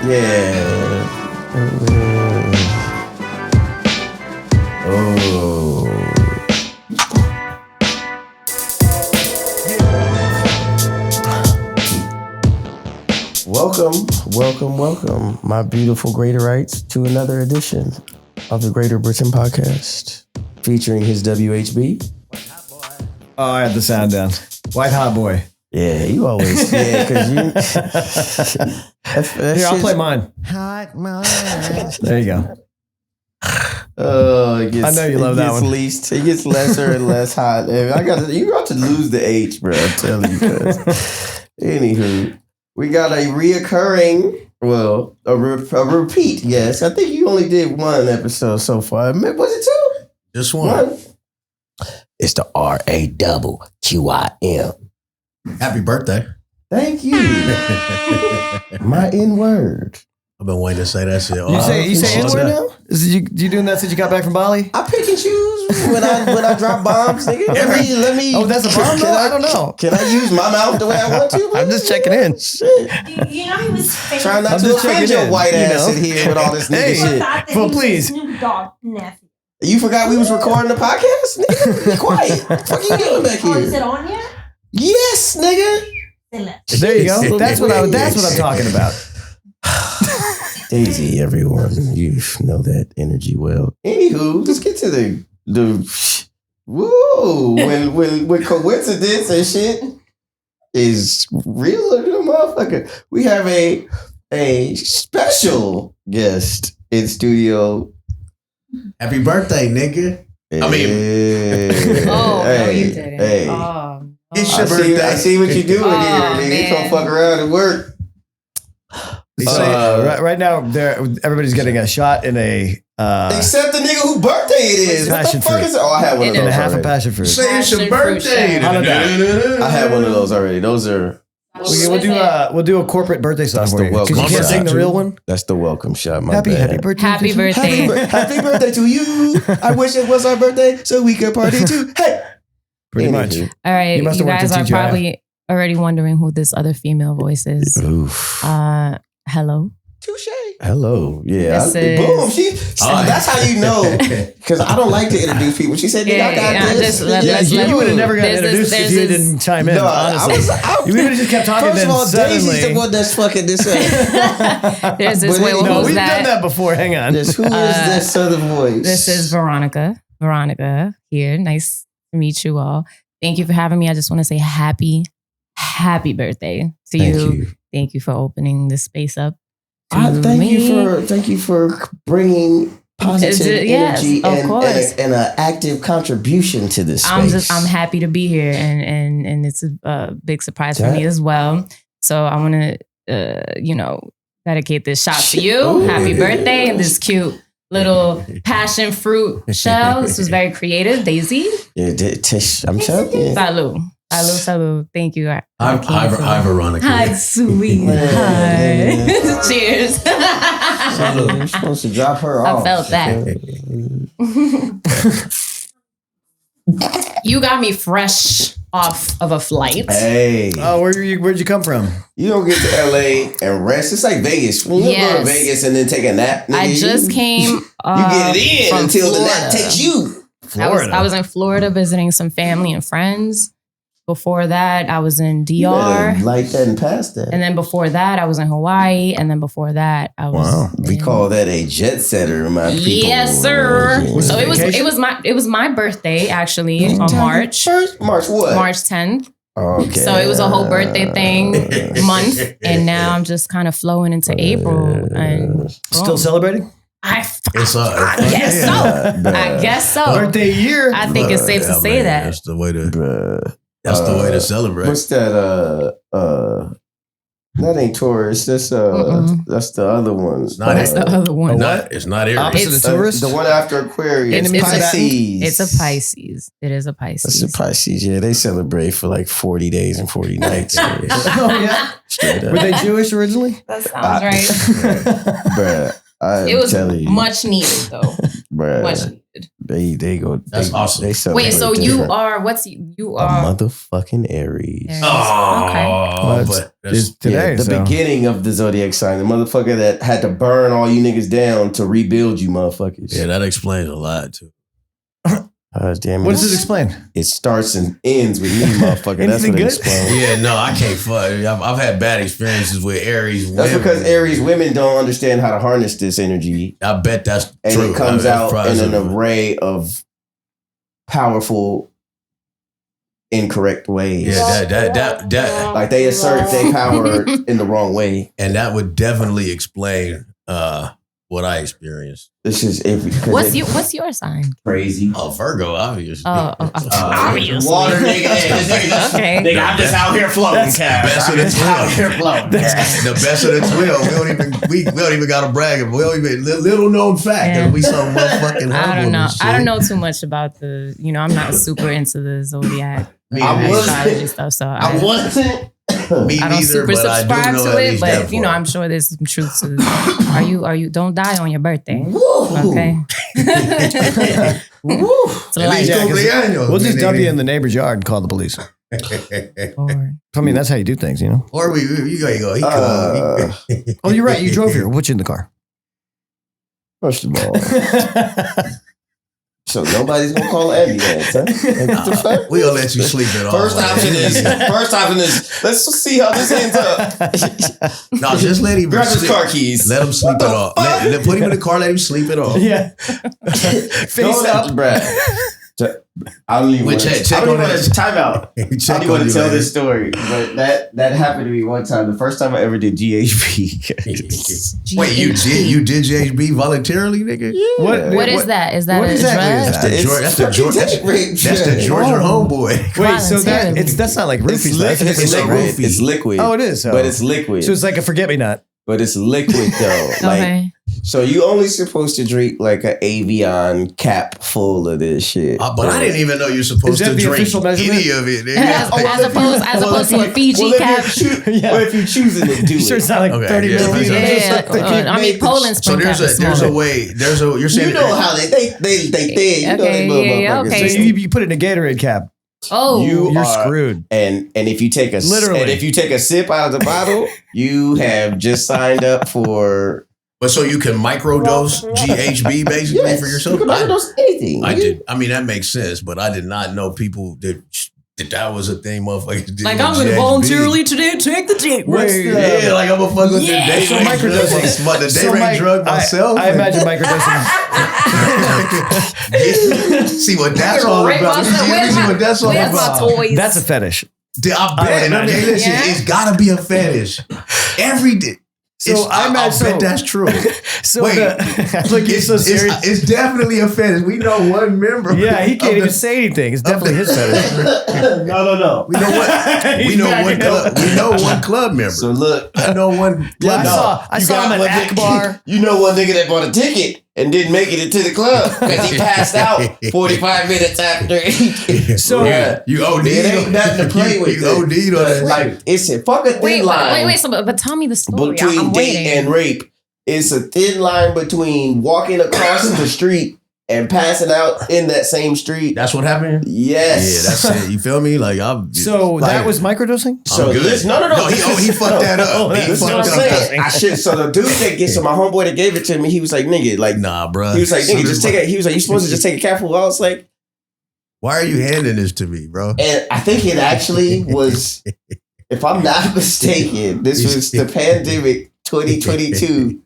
Yeah. Oh. Welcome, my beautiful Greaterites, to another edition of the Greater Britton podcast, featuring his WHB. Oh, I had the sound down. White hot boy. Yeah, you always, because you. Here, I'll play mine. Hot mine. There you go. Oh, I know you love that one. It gets lesser and less hot. You're about to lose the H, bro. I'm telling you. Anywho, we got a reoccurring, a repeat. Yes, I think you only did one episode so far. Was it two? Just one. It's the RAQIM. Happy birthday. Thank you. My N-word. I've been waiting to say that shit. You say N-word now? You doing that since you got back from Bali? I pick and choose when I drop bombs, nigga. Let me. Oh, that's a bomb? I don't know. Can I use my mouth the way I want to? I'm just checking in. Shit. You know he was famous. Trying not to offend your white ass in here with all this nigga shit. Well, please. Snoop Dogg nephew. You forgot we was recording the podcast? Nigga, be quiet. What the fuck you doing back here? Oh, is it on yet? Yes, nigga. There you go. That's what I'm talking about. Daisy, everyone. You know that energy well. Anywho, let's get to the woo. When coincidence and shit is realer than a motherfucker. We have a special guest in studio. Happy birthday, nigga. No, you didn't. Hey. It's your birthday. I see what you doing here, nigga. You don't fuck around and work. Right now, everybody's getting a shot in a... except the nigga whose birthday it is. What the fuck is it? Oh, I had one of those and a half already. a passion fruit. Say it's your birthday. I had one of those already. Those are... We'll do a corporate birthday song That's for the you. welcome Because you can't shot. sing the real one. That's the welcome shot. Happy birthday. Happy birthday. Happy birthday to you. I wish it was our birthday so we could party too. Hey. Pretty much. All right, You must you have worked guys at are TGI. probably already wondering who this other female voice is. Oof. Hello. Touche. Hello. Yeah. This is- Boom. That's how you know. Because I don't like to introduce people. She said, nigga, I got this. You would have never gotten introduced if you didn't chime in, No, honestly. You would have just kept talking, First of all, Daisy's the suddenly... one that's fucking this up. There's this. But Wait, no, who's We've that? done that before. Hang on. Who is this other voice? This is Veronica. Veronica here. Nice to meet you all. Thank you for having me. I just want to say happy birthday to you. Thank you for opening this space up. Thank you for bringing positive energy and an active contribution to this space. I'm happy to be here, and it's a big surprise for me as well. So I want to dedicate this shot to you. Ooh. Happy birthday, and this cute little passion fruit shell. This was very creative, Daisy. Yeah, I'm telling you. Salud. Thank you. Hi, Veronica. Hi, sweet. Hi. Cheers. You're supposed to drop her off. I felt that. You got me fresh off of a flight. Hey. Oh, where'd you come from? You don't get to LA and rest. It's like Vegas. When you go to Vegas and then take a nap, nigga, I just came. You get it in from until Florida. the nap takes you. Florida. I was in Florida visiting some family and friends. Before that, I was in DR. Like that and past that. And then before that, I was in Hawaii. And then before that, I was. Wow. We call that a jet setter, my people. Yes, sir. Yeah. So it was my birthday actually on March. March what? March 10th. Okay. So it was a whole birthday thing month, and now I'm just kind of flowing into April and Still celebrating? I guess Yeah. so. I guess so. Birthday year. I think it's safe to say that. That's the way to. Bruh. That's the way to celebrate. What's that? That ain't Taurus. That's the other one. It's not That's the other one. It's not Aries. Opposite of Taurus? The one after Aquarius. Enemies Pisces. It's a Pisces. It is a Pisces. It's a Pisces. Yeah, they celebrate for like 40 days and 40 nights. Oh, yeah? Straight up. Were they Jewish originally? That sounds right. Bruh. It was telling you. much needed though. Bruh. Much needed. They go. That's awesome. They Wait, so you different. are you are a motherfucking Aries. Aries. Oh, Okay. but It's today. the so. beginning of the zodiac sign, the motherfucker that had to burn all you niggas down to rebuild you, motherfuckers. yeah, that explains a lot too. Damn it! What does it explain? It starts and ends with me, motherfucker. That's Anything what it good? explains. Yeah, no, I can't fuck. I've had bad experiences with Aries That's women. because Aries women don't understand how to harness this energy, I bet that's and true. it comes That's out probably in an something. array of powerful, incorrect ways. Yeah, that Like they assert their power in the wrong way. and that would definitely explain what I experienced. This is what's your sign? crazy. Oh, Virgo, obviously. Obviously. Water nigga. This nigga just, Okay. nigga, I'm just out here floating, Cash. best of the 12. floating. The best of the 12. We don't even got to brag. We don't even little known fact that we some motherfucking. I humble don't know. and shit. I don't know too much about the. I'm not super into the zodiac I wasn't- astrology stuff, so I wasn't. Me I don't neither, super but I do subscribe know to at it, least that but part. I'm sure there's some truth to it. Are you don't die on your birthday. Woo. Okay. Woo. It's At like, least cumpleaños. We'll just dump you in the neighbor's yard and call the police. or, I mean, that's how you do things, you know? Or you go. He Uh, Oh, you're right. You drove here. What's in the car? First of all, so nobody's gonna call an ambulance, huh? What the fuck? We'll let you sleep it off. First option is let's just see how this ends up. No, just let him Grab his sleep. car keys. Let him sleep it off. Put him in the car. Let him sleep it off. Yeah. Face Face up. Brad. I don't even Wait, want check to on that. time out. I Check don't want on to you tell later. this story, but that happened to me one time. The first time I ever did GHB. Wait, you did JHB voluntarily, nigga? what is that? Is that What a exactly is drug? that? That's the Georgia homeboy. Wait, so Voluntarily. that's not like It's, roofies. liquid. That's It's different, liquid. right? It's liquid. Oh, it is. But it's liquid. So it's like a forget-me-not. But it's liquid though. Like, Okay. so you only supposed to drink like an Avion cap full of this shit. But I didn't even know you're supposed Is that to the drink official measurement? any of it. Nigga. As opposed to a Fiji cap. Yeah. Well, if you're choosing to do You sure it. it's not like Okay, 30 yeah, milliliters? Yeah. I mean, Poland So spring cap is there's a smaller. way. You're saying You know how they think. You know Okay, they yeah, motherfuckers. okay. So you put it in a Gatorade cap. Oh, You You're are- screwed. And if you take a sip out of the bottle, you have just signed up for But so you can microdose GHB basically for yourself? You can overdose anything. I nigga. did. I mean, that makes sense, but I did not know people that was a thing motherfuckers did. like with I'm going to GHB. voluntarily today take the dick. Wait, Yeah, like I'm a fuck with Yeah. the day So rate microdosing. drug, the day So rate drug myself. I imagine microdosing. See what that's all Right, about. where's See my- what that's all Where's my about. toys? That's a fetish. I bet. I mean, listen, Yeah. it's gotta be a fetish. Every day. So I imagine- bet that's true. So Wait, look, you're so serious. It's definitely a fetish. We know one member. Yeah, he can't of even the- say anything. It's definitely his fetish. No. We know what. We know one club. We know one club member. So look, I know one. Yeah, I club saw him at one Akbar. You know one nigga that bought a ticket and didn't make it into the club because he passed out 45 minutes after. So Yeah. You OD'd. It ain't nothing to play with. You OD'd on that. Like it's a fucking thin line Wait. So, but tell me the story. between I'm date waiting. and rape. It's a thin line between walking across the street and passing out in that same street. That's what happened. Yes. Yeah, that's it. You feel me? Like I'm. So like, that was microdosing? So I'm good. this, no. He fucked that up. He This is what I'm fucked up. saying. I should. So the dude that gets, so my homeboy that gave it to me, he was like, nigga, like, Nah, bro. he was like, nigga, just take it. He was like, you supposed to just take a capful. I was like, Why are you handing this to me, bro? and I think it actually was, if I'm not mistaken, this was the pandemic 2022.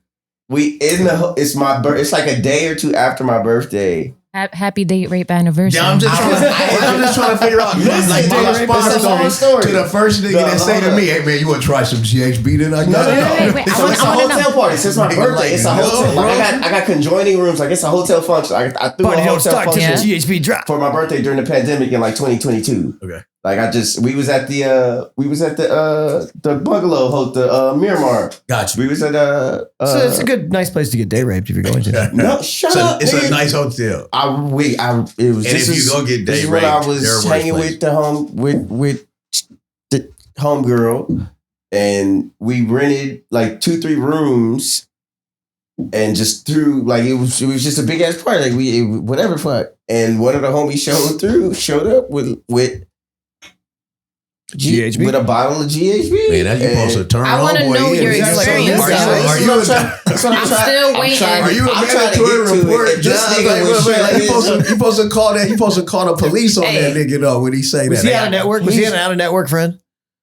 It's my birth. It's like a day or two after my birthday. Happy date rape anniversary. Yeah, I'm just trying to figure out. Listen, Like my it's a long response story. to the first nigga that say to hold me, "Hey man, you want to try some GHB?" Then I No. wait. So it's a hotel party. So it's my Nigga, birthday. like, It's a no, hotel. bro. Like I got conjoining rooms. Like it's a hotel function. I threw Party a don't hotel start till function the GHB drop. for my birthday during the pandemic in like 2022. Okay. Like we was at the bungalow, the Miramar. Got you. We was at So it's a good, nice place to get day raped if you're going to. no, shut So up. it's a nigga. nice hotel. It was. And This if you is, go get this day is when I raped, was there are worse hanging places. with the home girl, and we rented like 2-3 rooms and just threw like it was just a big ass party, like whatever fuck. And one of the homies showed up with GHB? with a bottle of GHB. Man, that's you supposed to turn. I want to know your experience. I'm still waiting. Are you a mandatory report? You supposed to call that. You supposed to call the police on that nigga though when he say that. Was he out of network? Was he an out of network friend?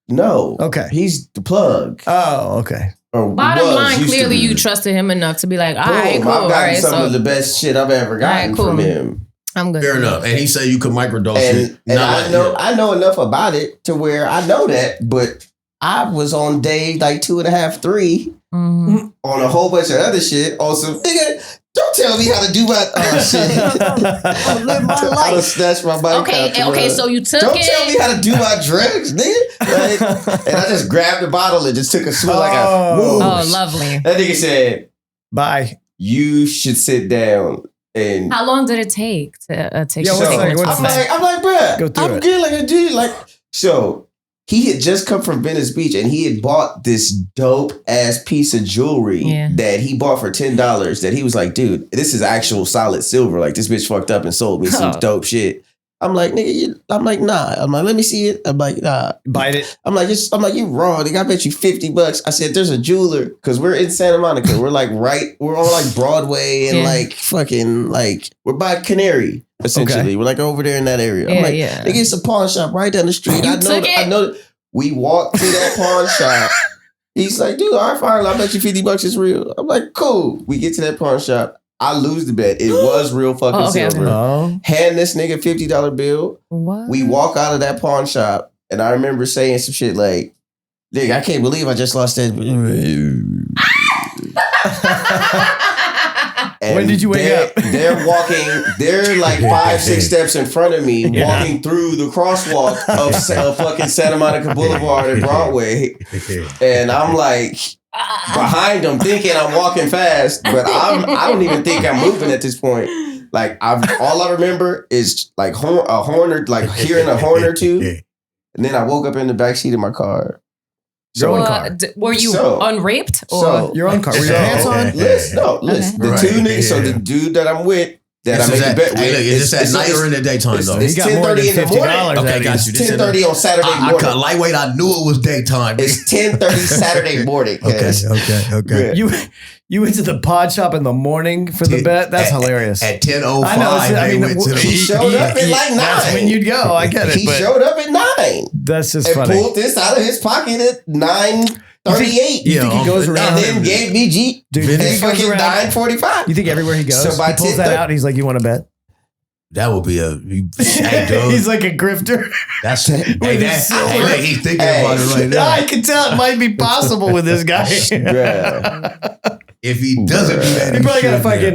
No. Okay. He's the plug. Oh, okay. Bottom line, clearly you trusted him enough to be like, all right, cool. I've gotten All right, some of the best shit I've ever gotten from him. I'm good. Fair enough. And he said you could microdose it. And I know enough about it to where I know that, but I was on day like 2.5, 3 on a whole bunch of other shit. Also, nigga, don't tell me how to do my shit. I live my life. I snatch my bike. Okay, so you took Don't it. tell me how to do my drugs, nigga. Like, and I just grabbed the bottle and just took a swig like a whoa. Oh, lovely. That nigga said, "Bye. You should sit down." And how long did it take to take? Yeah, I'm like, bro, go through I'm good like a dude. Like, so he had just come from Venice Beach and he had bought this dope ass piece of jewelry that he bought for $10. That he was like, dude, this is actual solid silver. Like, this bitch fucked up and sold me some dope shit. I'm like, nigga, I'm like, nah. I'm like, let me see it. I'm like, nah. Bite it. I'm like, you wrong. Nigga, I bet you $50. I said, there's a jeweler, because we're in Santa Monica. We're like we're on like Broadway and like fucking like, we're by Canary, essentially. Okay. We're like over there in that area. I'm like, nigga, it's a pawn shop right down the street. I know. We walked to that pawn shop. He's like, dude, all right, fine. I bet you $50 is real. I'm like, cool. We get to that pawn shop. I lose the bet. It was real fucking silver. Okay. Hand this nigga $50 bill. What? We walk out of that pawn shop, and I remember saying some shit like, nigga, I can't believe I just lost that. When did you wake up? They're like 5-6 steps in front of me, walking through the crosswalk of fucking Santa Monica Boulevard and Broadway. And I'm like, behind them, thinking I'm walking fast, but I don't even think I'm moving at this point. Like all I remember is like a horn or like hearing a horn or two, and then I woke up in the backseat of my car. Your own car. Were you unraped or your own car? Were your pants on? Listen. The two niggas. So the dude that I'm with. That I make the bet with. Hey, look, is this at night or in the daytime though? It's 10:30 in the morning. Okay, got you. It's 10:30 on Saturday morning. I cut lightweight. I knew it was daytime. It's 10:30 Saturday morning. Okay. Yeah. You went to the pawn shop in the morning for the bet? That's hilarious. At 10:05, I know. He showed up at like 9. That's when you'd go. I get it. He showed up at 9. That's just and funny. And pulled this out of his pocket at 9:38. You think he goes around? And then gave me G. Dude, he fucking 9:45. You think everywhere he goes, he pulls that out and he's like, you want to bet? That would be he's like a grifter. That's he's thinking about it right now. I can tell it might be possible with this guy. If he doesn't do that, he probably got a fucking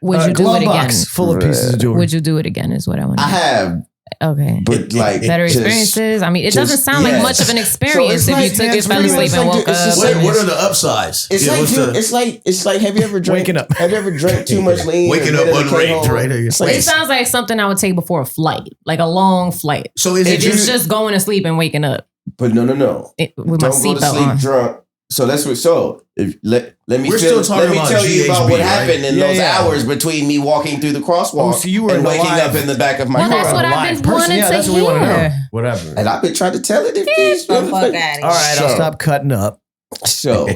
would you do it again? Full of pieces of jewelry. Would you do it again? Is what I want to know. I have. Okay. But like better experiences. I mean, it doesn't sound like much of an experience if you took it, fell asleep, and woke up. What are the upsides? It's like have you ever drank? Waking up. Have you ever drank too much lean? Waking up unraped, right? It sounds like something I would take before a flight, like a long flight. So is it just going to sleep and waking up? But no. With my don't go to sleep on. drunk. So that's what. So if, let me tell you about what happened in those hours between me walking through the crosswalk so you were and waking up in the back of my car. That's what I've been wanting to that's what we want to know. Whatever. And I've been trying to tell it. All right, I'll stop cutting up. So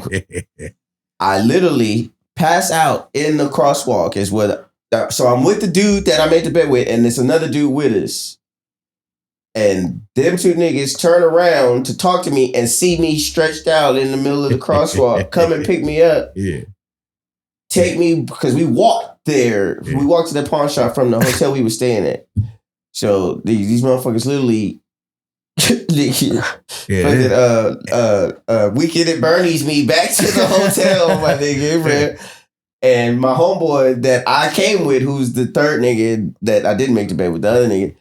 I literally pass out in the crosswalk. Is what. So I'm with the dude that I made the bet with, and there's another dude with us. And them two niggas turn around to talk to me and see me stretched out in the middle of the crosswalk. Come and pick me up. Yeah. Take me, because we walked there. Yeah. We walked to the pawn shop from the hotel we were staying at. So these motherfuckers literally Weekend at Bernie's me back to the hotel, my nigga, bro. And my homeboy that I came with, who's the third nigga that I didn't make the bet with, the other nigga,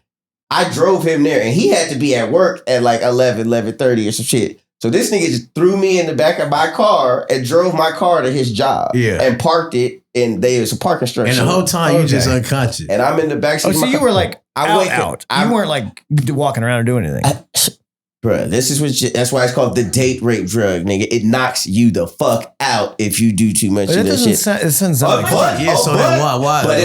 I drove him there, and he had to be at work at like 11:30 or some shit. So this nigga just threw me in the back of my car and drove my car to his job. Yeah. And parked it, and there was a parking structure. And the whole time you just unconscious. And I'm in the backseat. Oh, so you were like out. You weren't like walking around or doing anything. Bruh, this is that's why it's called the date rape drug, nigga. It knocks you the fuck out if you do too much of that shit. It sounds like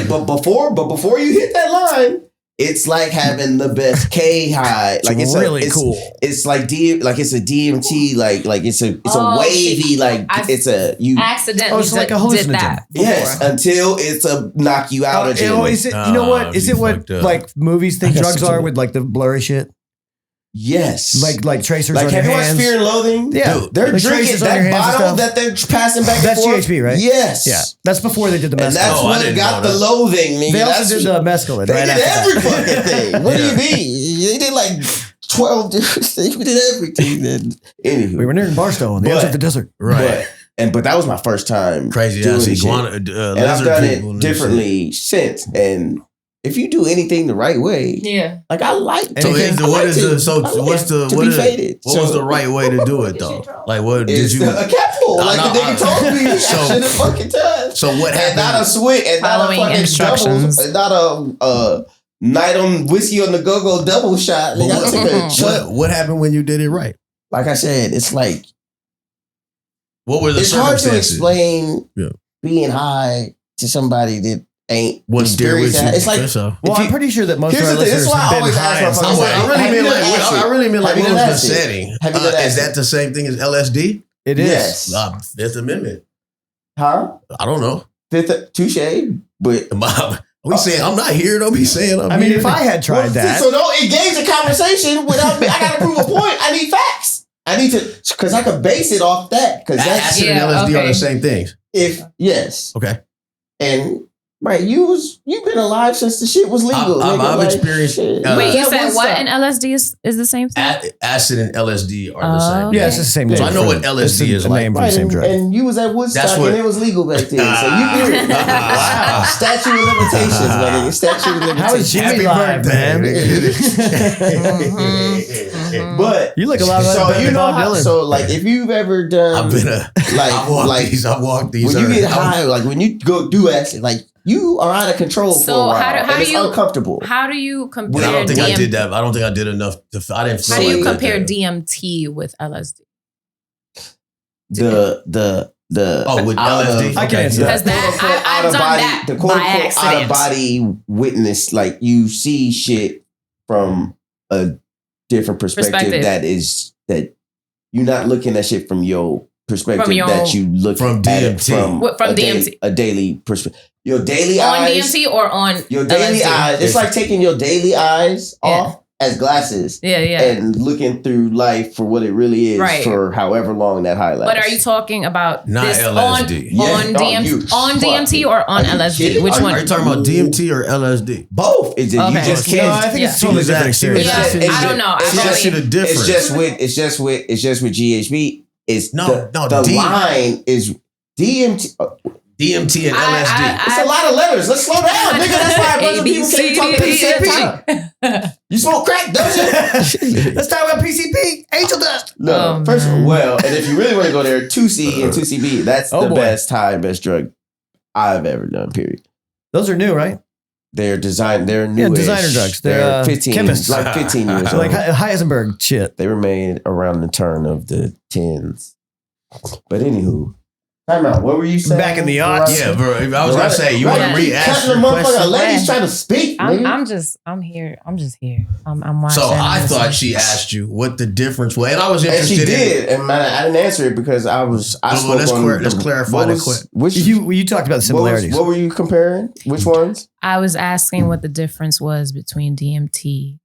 But before you hit that line, it's like having the best K high. Like it's really cool. It's like it's a DMT. Like it's a wavy. It's a you accidentally. It's like a hallucinogen. Yes, until it's a knock you out of jail. Is it? You know what? Is it what like movies think drugs are with like the blurry shit? Yes. Like tracers like on your have you watched hands. Fear and Loathing? Yeah. Dude, they're Like drinking tracers on your that hands and bottle stuff. that they're passing back That's and forth. GHB, right? Yes. Yeah. That's before they did the And mescaline. that's what got the loathing, nigga. They also did the mescaline. They right did after every that. fucking thing. What do you mean? They did like 12 different things. We did everything. Then anywho. We were near Barstow on the edge of the desert. Right. But that was my first time. Crazy doing ass shit. iguana. And I've done it differently since. And if you do anything the right way, like I like. So what's the right way to do it though? Like what did you? A cat pull, like the nigga told me. I should have fucking done. So what happened? And not a swig, and Following not a fucking instructions. doubles, and not a night on whiskey on the go-go double shot. Nigga, I took a shot. What happened when you did it right? Like I said, it's like what were the it's hard to circumstances? explain being high to somebody that ain't What's there with you? It's like well, I'm pretty sure that most of our listeners have been high. I really mean like what was the setting? Is that the same thing as LSD? It is. Yes. Fifth Amendment. Huh? I don't know. Touche, but we saying I'm not here. Don't be saying I'm here. If I had tried that, so don't engage the conversation without me. I gotta prove a point. I need facts. I need to because I could base it off that because that's acid and LSD are the same things. Okay, and right, you've been alive since the shit was legal. I've experienced. Wait, you said what? And LSD is the same thing. Acid and LSD are the same. Yeah, it's the same. So I know what LSD is like. Name for the same drug. And you was at Woodstock and it was legal back then. So you did it. Wow. Statute of limitations, my nigga. Statute of limitations. How is Jimmy live, man? But you look a lot like so you know Bob how, Dylan. So like if you've ever done I've walked these. When you get high, like when you go do acid, like you are out of control for a while. How do you uncomfortable? How do you compare? I don't think I did that. I don't think I did enough. I didn't. How do you compare DMT with LSD? With LSD, I can answer because that I've done that the quote unquote out of body witness, like you see shit from a different perspective. That you're not looking at shit from your perspective that you look from DMT from DMT a daily perspective. Your daily on eyes DMT or on your daily LSD? eyes. It's like taking your daily eyes off as glasses. And looking through life for what it really is for however long that high lasts. But are you talking about not this LSD on DMT or on LSD? Which one? Are you talking about DMT or LSD? Both. You just can't. I think it's totally different experience. I don't know. It's just with GHB. It's the line is DMT. DMT and LSD. It's a lot of letters. Let's slow down, nigga. That's why a bunch of people can't talk at the same time. You smoke crack, don't you? Let's talk about PCP. Angel dust. No, first of all, and if you really want to go there, 2C and 2CB, that's the best high and best drug I've ever done, period. Those are new, right? They're new. Yeah, designer drugs. They're 15, chemists. like 15 years old. Like Heisenberg shit. They were made around the turn of the 10s. But anywho. Time out. What were you saying? Back in the aughts. Yeah, I was gonna say you want to re-ask your question. Lady's trying to speak. I'm here. I'm just here. I'm watching. So I thought she asked you what the difference was, and I was interested. And she did, and I didn't answer it because let's clarify the question. Which you talked about the similarities. What were you comparing? Which ones? I was asking what the difference was between DMT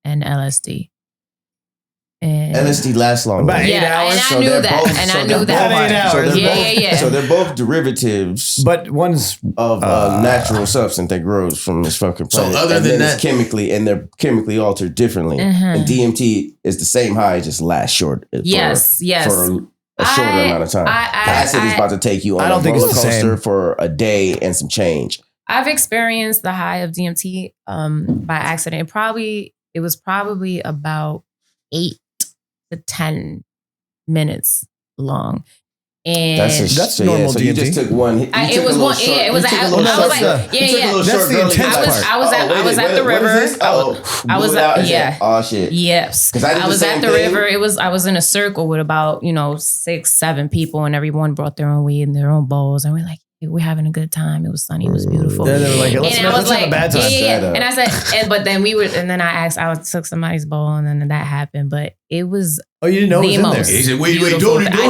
and LSD. And LSD lasts longer. About 8 hours. And I knew that. So they're both derivatives, but one's of a natural substance that grows from this fucking planet. So other than that, they're chemically altered differently. And DMT is the same high, it just lasts short. Yes. For a shorter amount of time. Acid is about to take you on a roller coaster for a day and some change. I've experienced the high of DMT by accident. It was probably about 8 to 10 minutes long. And That's normal so DMT. you just took one. it was one. Yeah, it was. I was like, yeah. That's the intense part. I was at the river. I was at Oh shit. Yes. I was at the river. I was in a circle with about 6, 7 people, and everyone brought their own weed and their own bowls, and we're like, we're having a good time. It was sunny. It was beautiful. Then they were like, let's have a bad time. Yeah. And I said, but then and then I took somebody's bowl, and then that happened. But it was. Oh, you didn't know it was in there? He said, wait, don't I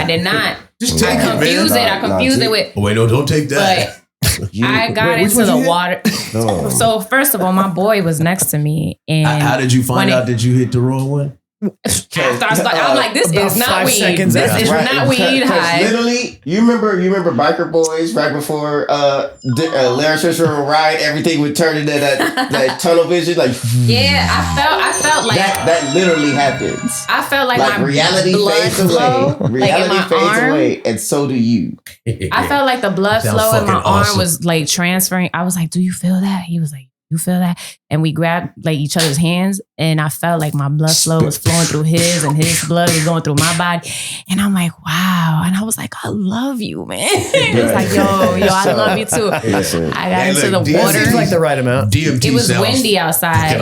did not. Just take I confused it with. Oh, wait, no, don't take that. But I got into the water. No. So first of all, my boy was next to me, and how did you find out that you hit the wrong one? After I'm like, this is not weed. This is not weed high. Literally, you remember Biker Boys right before Larry Fisher would ride, everything would turn into that tunnel vision, like I felt like that literally happens. I felt like my reality blood fades flow, away. Reality fades arm, away, and so do you. I felt like the blood flow in my arm was like transferring. I was like, "Do you feel that?" He was like, "You feel that?" And we grabbed like each other's hands, and I felt like my blood flow was flowing through his, and his blood was going through my body. And I'm like, wow. And I was like, I love you, man. It's like, yo, I love you too. Listen. I got into the water. Seems like the right amount. DMT it was windy outside,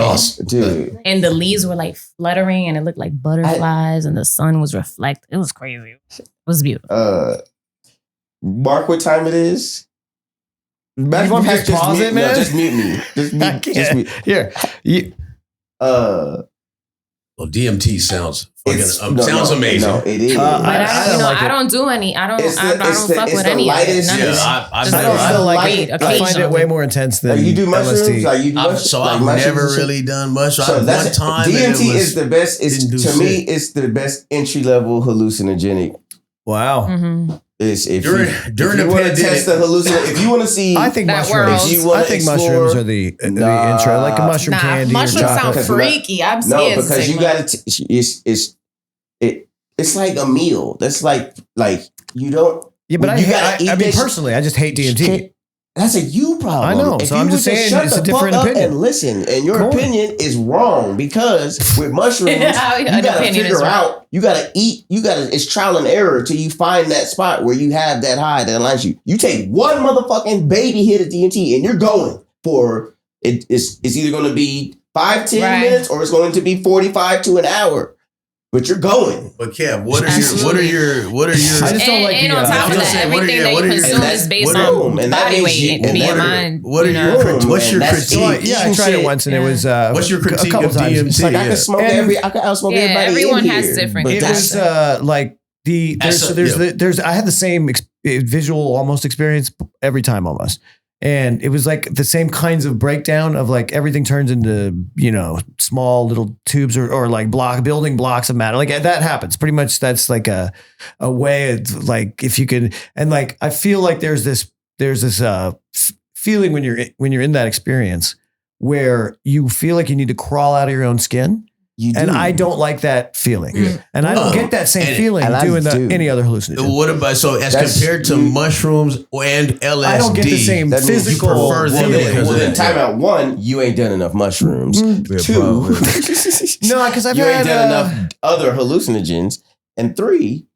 dude. And the leaves were like fluttering, and it looked like butterflies, and the sun was reflecting. It was crazy. It was beautiful. Mark what time it is. You want me to pause it, man? No, just mute me. Just mute. Here. Well, DMT sounds sounds amazing. No, it is. I don't do any. I don't fuck with any of it. I find it way more intense than you do mushrooms. LSD. So I've never really done mushrooms. So one time DMT is the best. To me, it's the best entry level hallucinogenic. Wow. Mm-hmm. During the want to test the hallucination, if you want to see, I think mushrooms. Mushrooms are the intro, like a mushroom candy. Mushrooms sound freaky. I'm scared. No, because you got to. It's like a meal. That's like you don't. Yeah, but I mean, personally, I just hate DMT. That's a you problem. I know. So I'm just saying it's a different opinion. And listen, and your opinion is wrong because with mushrooms, you gotta figure out, you gotta eat, it's trial and error till you find that spot where you have that high that aligns you. You take one motherfucking baby hit of DMT and you're going for it's either going to be 5-10 minutes or it's going to be 45 to an hour. But you're going. But Kev, what are your I just don't like and on top of that, everything that you consume is based on body weight, BMI. What's your critique? Yeah, I tried it once and it was what's your critique of DMT? Like I can smoke I can outsmoke everybody. Everyone in has here, different. It was like there's I had the same visual almost experience every time almost. And it was like the same kinds of breakdown of like everything turns into, small little tubes or like building blocks of matter. Like that happens pretty much. That's like a way of like, if you could, and like, I feel like there's this feeling when you're in that experience where you feel like you need to crawl out of your own skin. And I don't like that feeling. And I don't get that same feeling doing any other hallucinogen. What about, so as compared to mushrooms and LSD? I don't get the same physical feeling. Well, then time out. 1, you ain't done enough mushrooms. 2, no, because you ain't done enough other hallucinogens. And 3,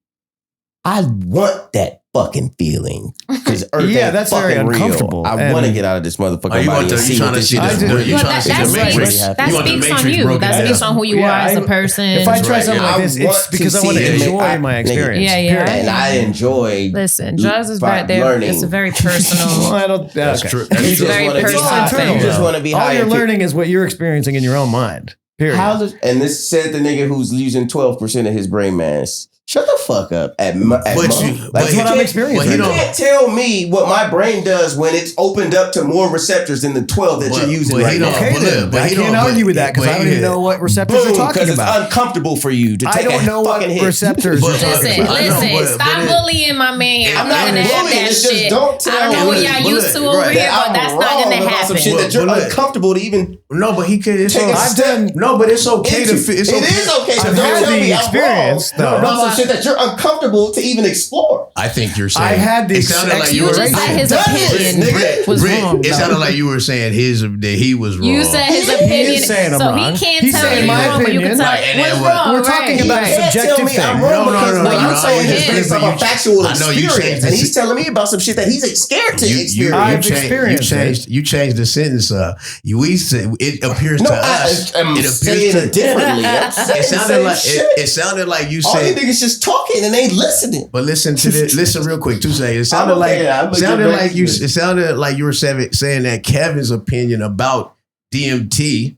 I want that fucking feeling. Because that's very uncomfortable. I want to get out of this motherfucking body and see what this shit is. That speaks on you. That speaks on who you are as a person. If I try something like this, it's because I want to enjoy my experience. Yeah. And I enjoy. Listen, drugs is right there. It's a very personal. I don't. That's true. It's very personal. You just want to be high. All you're learning is what you're experiencing in your own mind. Period. And this said the nigga who's using 12% of his brain mass. Shut the fuck up. That's what I'm experiencing. You can't tell me what my brain does when it's opened up to more receptors than the 12 that you're using right now. I can't argue with that because I don't even know what receptors you're talking about. Because it's uncomfortable for you to take a fucking hit. Receptors you're talking about. Listen, stop bullying my man. I'm not going to have that shit. Don't tell I don't know what y'all used to over here, but that's not going to happen. Shit that you're uncomfortable to even. No, but he could. I've done. No, but it's okay to. It is okay. I've had the experience. No, shit that you're uncomfortable to even explore. I think you're saying. I had this. It sounded like you were saying his opinion was wrong. It sounded like you were saying that he was wrong. You said his opinion, so he can't tell you wrong, but you can tell what's wrong. We're talking about a subjective thing. No. You saying him. this based off a factual I know you experience, changed and the he's telling me about some shit that he's scared to experience. You changed the sentence. It appears to us. I'm saying it differently. It sounded like you all said. these niggas just talking and ain't listening. But listen to this. Listen real quick. 2 seconds. It sounded It sounded like you were saying that Kevin's opinion about DMT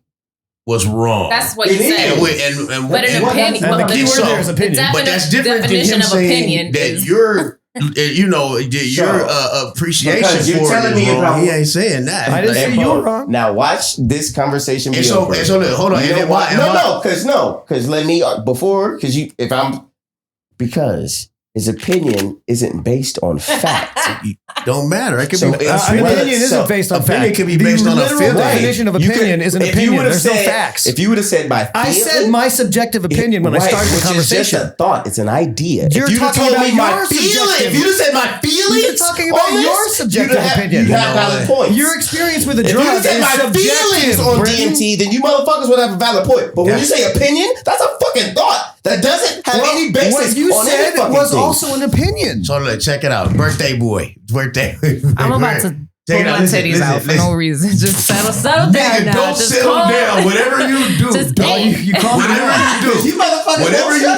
was wrong. That's what you said. But an opinion. And the key word there is opinion. But that's different than him saying that your appreciation for it is wrong. He ain't saying that. I didn't say you were wrong. Now watch this conversation be over. Hold on. Because his opinion isn't based on fact. Don't matter. It could be. Opinion isn't based on fact. Opinion can be based on a feeling. The definition of opinion is an opinion. There's no facts. If you would have said my feeling, I said my subjective opinion when I started the conversation. It's just a thought. It's an idea. You're talking about your subjective. If you would have said my feelings, you're talking about your subjective opinion. You have valid points. Your experience with a drug is subjective. If you said my feelings on DMT, then you motherfuckers would have a valid point. But when you say opinion, that's a fucking thought that doesn't have any basis. What you on said was thing. Also an opinion. So look, check it out. Birthday boy. I'm about to pull my titties out for no reason. Just settle down now. Don't settle down. Whatever you do. You call me whatever you do. You motherfuckers whatever you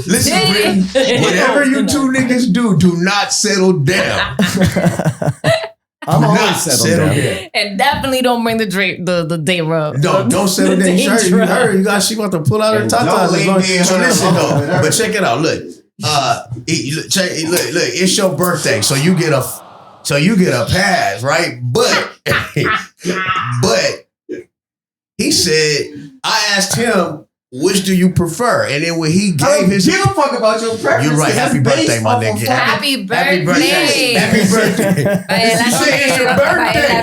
do. Listen, Brittany. Whatever you two niggas do not settle down. I'm always settled down. And definitely don't bring the day rub. No, don't settle down. You heard. She about to pull out her tatas. So listen though. But check it out. Look. Look, it's your birthday, so you get a pass, right? But he said, I asked him, which do you prefer? And then when he gave his, give a fuck about your preference. You're right. Happy birthday, my nigga. Happy birthday. Happy birthday. You say it's your birthday.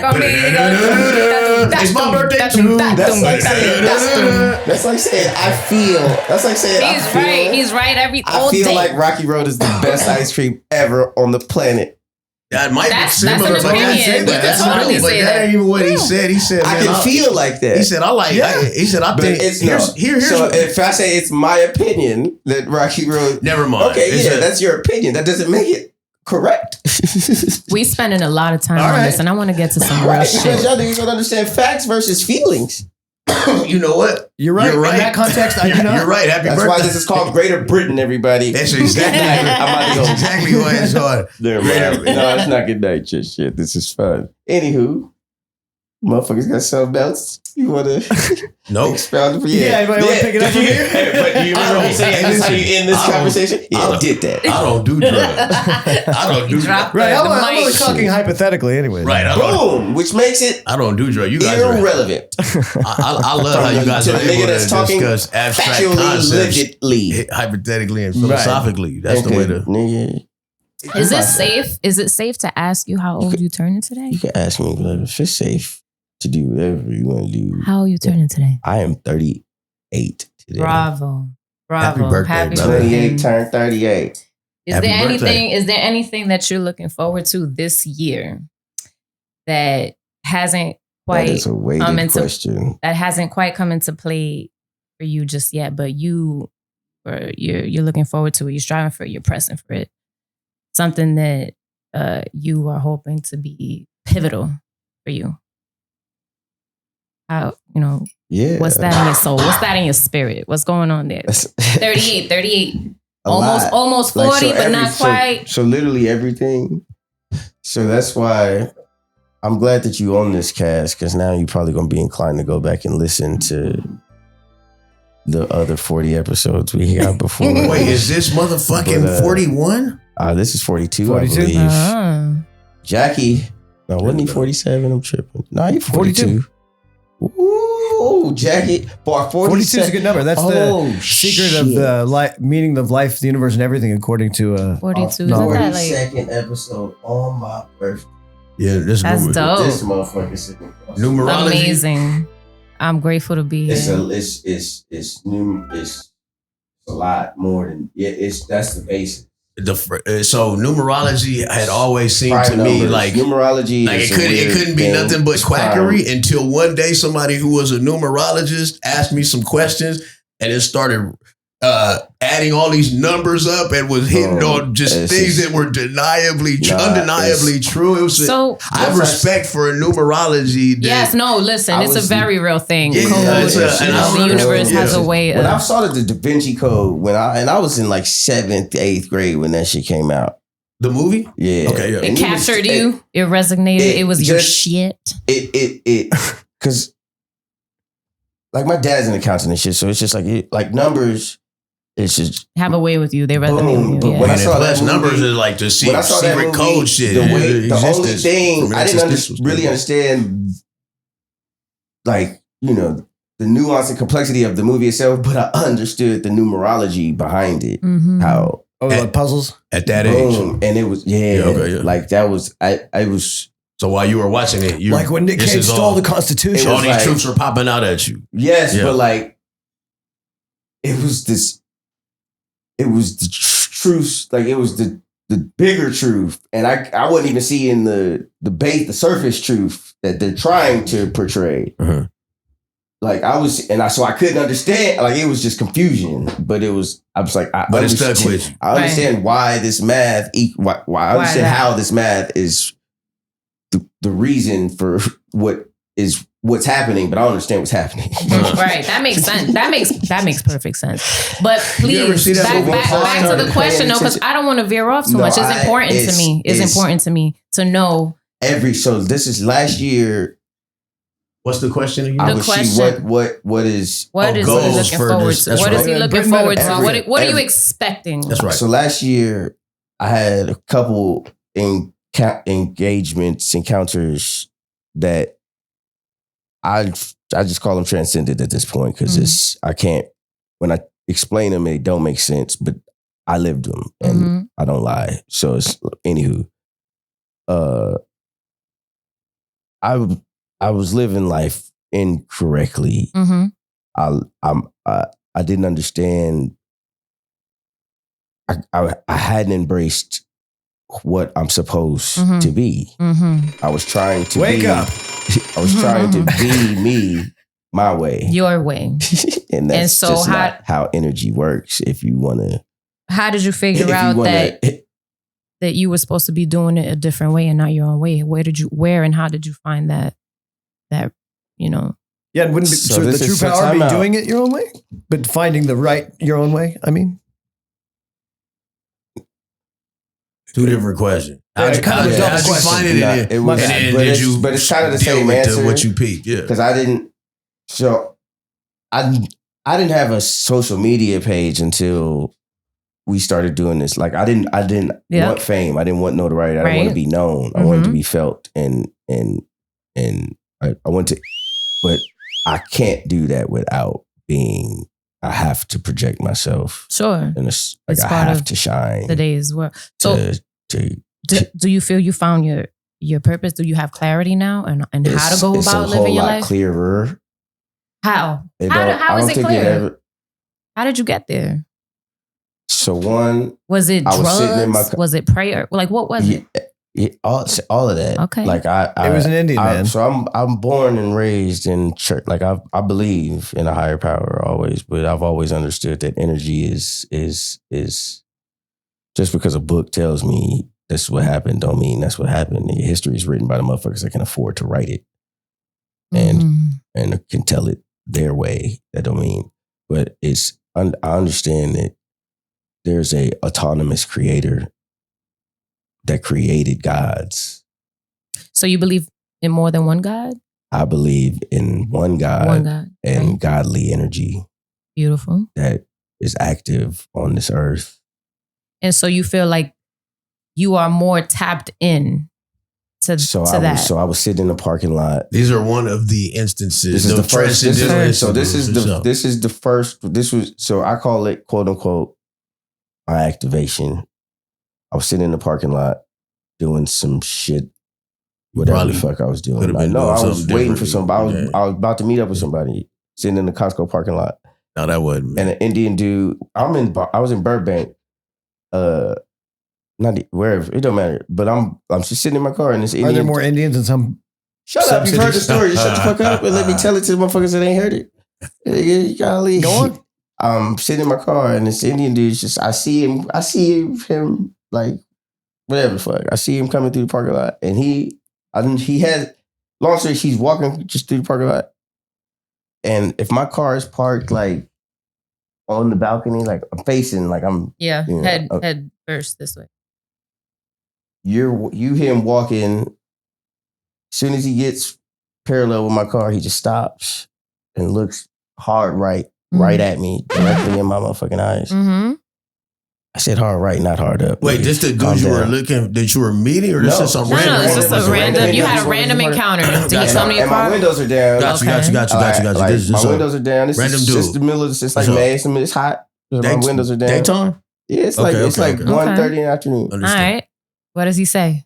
It's my birthday too. That's like saying I feel. That's like saying He's right. I feel like Rocky Road is the best ice cream ever on the planet. That might be similar, but that ain't even what he said. He said, I can feel like that. He said, I like it. He said, I think here's so if I say it's my opinion that Rocky Road, never mind. Okay, that's your opinion. That doesn't make it correct. We spending a lot of time on this, and I want to get to some real shit. Because y'all niggas don't understand facts versus feelings. You know what? You're right. In that context, I do not. You're right. Happy birthday. That's why this is called Greater Britain, everybody. That's exactly what it's called. No, it's not good night, shit. This is fun. Anywho, motherfuckers got something else you want to expound for? Yeah, anybody want to pick it up from here? But do you remember me saying that's how you end this conversation? Yeah, I did that. I don't do drugs. I don't do drugs. Right, I'm only talking hypothetically anyway. Right. Boom, which makes it I don't do drugs. You guys irrelevant. I love how you guys are able to discuss abstract concepts hypothetically and philosophically. That's the way to... Is it safe? Is it safe to ask you how old you turning today? You can ask me if it's safe to do whatever you want to do. How are you turning today? I am 38 today. Bravo. Happy birthday. 28 turned 38. Is there anything that you're looking forward to this year that hasn't quite That is a weighted question. That hasn't quite come into play for you just yet, but you're looking forward to it, you're striving for it, you're pressing for it. Something that you are hoping to be pivotal for you. How, what's that in your soul? What's that in your spirit? What's going on there? 38. Almost 40, but not quite. So literally everything. So that's why I'm glad that you own this cast, because now you're probably going to be inclined to go back and listen to the other 40 episodes we got before. Wait, is this motherfucking 41? This is 42, 42? I believe. Jackie, no, wasn't he 47? I'm tripping. No, he's 42. Ooh, Jackie. 42 is a good number. That's the secret of the meaning of life, the universe, and everything, according to 42. Is that 42nd episode on my birthday. Yeah, that's dope. This motherfucker sitting across. Numerology. Amazing. I'm grateful to be here. It's a lot more than that's the basic. So numerology had always seemed to me like numerology. Like it couldn't be nothing but quackery until one day somebody who was a numerologist asked me some questions and it started adding all these numbers up and was hitting on just things that were undeniably true. It was I have respect for numerology. Yes, no, listen, it's a very real thing. Yeah, Code, the universe has a way when of. I saw the Da Vinci Code I was in like 7th, 8th grade when that shit came out. The movie? Yeah. Okay, yeah. It captured you. It resonated. It was your shit. Because like my dad's an accountant and shit, so it's just like numbers. It's just have a way with you. They resonate with you. But when I saw that numbers is like the secret code shit. The only thing I didn't really understand, like, you know, the nuance and complexity of the movie itself, but I understood the numerology behind it. Mm-hmm. How like puzzles at that age, and it was like that was I was. So while you were watching it, you like when Nick Cage stole the Constitution, all these troops were popping out at you. Yes, but like it was the truth, like it was the bigger truth, and I wasn't even seeing the surface truth that they're trying to portray. Uh-huh. Like so I couldn't understand. Like it was just confusion, but I was like, but it stuck with you. I understand why this math. Why I understand how this math is the reason for what's happening, but I don't understand what's happening. Right. That makes sense. That makes perfect sense. But please, back to the question, though, because I don't want to veer off too much. It's important to me. It's important to me to know. So this is last year. What's the question again? The question. What is he looking forward to? What is he looking forward to? What are you expecting? That's right. So last year I had a couple encounters that I just call them transcended at this point because I can't, when I explain them, they don't make sense, but I lived them and I don't lie. So it's, anywho, I was living life incorrectly. I didn't understand. I hadn't embraced what I'm supposed to be. I was trying to wake up. I was trying to be me, my way, your way, and that's just not how energy works. If you want to, how did you figure out that you were supposed to be doing it a different way and not your own way? Where and how did you find that you know? Yeah, wouldn't be, so the true power be doing it your own way, but finding your own way. I mean. Two different questions. How'd you find it? But it's kind of the same answer. What you picked, yeah. Because I didn't have a social media page until we started doing this. Like I didn't want fame. I didn't want notoriety. I didn't want to be known. I wanted to be felt, and I want to, but I can't do that without being. I have to project myself. Sure. And it's like I have to shine. Today's world. So do you feel you found your purpose? Do you have clarity now and how to go about living your life? It's a whole lot clearer. How? How is it clear? How did you get there? So one. Was it drugs? Was it prayer? Like what was it? Yeah, all of that. Okay. Like it was an Indian man. So I'm born and raised in church. Like I believe in a higher power always, but I've always understood that energy is just because a book tells me this is what happened, don't mean that's what happened. History is written by the motherfuckers that can afford to write it and can tell it their way. That don't mean, but I understand that there's a autonomous creator that created gods. So you believe in more than one God? I believe in one God and godly energy. Beautiful. That is active on this earth. And so you feel like you are more tapped in to that. So I was sitting in the parking lot. These are one of the instances. This is the first. So I call it, quote unquote, my activation. I was sitting in the parking lot doing some shit, whatever the fuck I was doing. I was waiting for somebody. I was about to meet up with somebody, sitting in the Costco parking lot. No, that wasn't me. And an Indian dude. I was in Burbank. Not wherever, it don't matter. But I'm just sitting in my car and this Indian. Are there more Indians in some? Shut up! You've heard the story. Just shut the fuck up and let me tell it to the motherfuckers that ain't heard it. You gotta leave. Go on. I'm sitting in my car and this Indian dude's just, I see him like, whatever the fuck. I see him coming through the parking lot and he has, long story, he's walking just through the parking lot. And if my car is parked like on the balcony, like I'm facing, like I'm. Yeah, head first this way. You hear him walking. As soon as he gets parallel with my car, he just stops and looks hard right at me, directly in my motherfucking eyes. Mm-hmm. I said hard right, not hard up. Wait, this the dude you were looking that you were meeting, or this is some random? No, it's just a random. You had a random encounter. Did he tell me your my windows are down. Got you. Like, This my windows are down. This random is dude. just the middle of this. It's like May. It's hot. My windows are down. Daytime? Yeah, it's like 1:30 in the afternoon. All right. What does he say?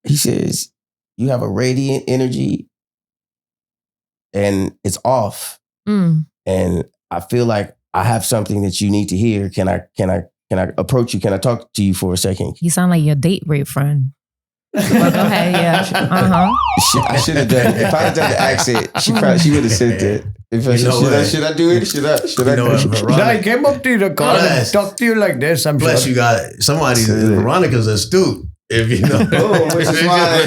He says, "You have a radiant energy, and it's off. And I feel like I have something that you need to hear. Can I approach you? Can I talk to you for a second?" You sound like your date rape friend. Well, go ahead, yeah. I should have done. If I had done the accent, she would have said that. If I should I do it? Should I do it? I came up to the car and talked to you like this. I'm Plus, sure. you got somebody. Veronica's astute. If you know, which is why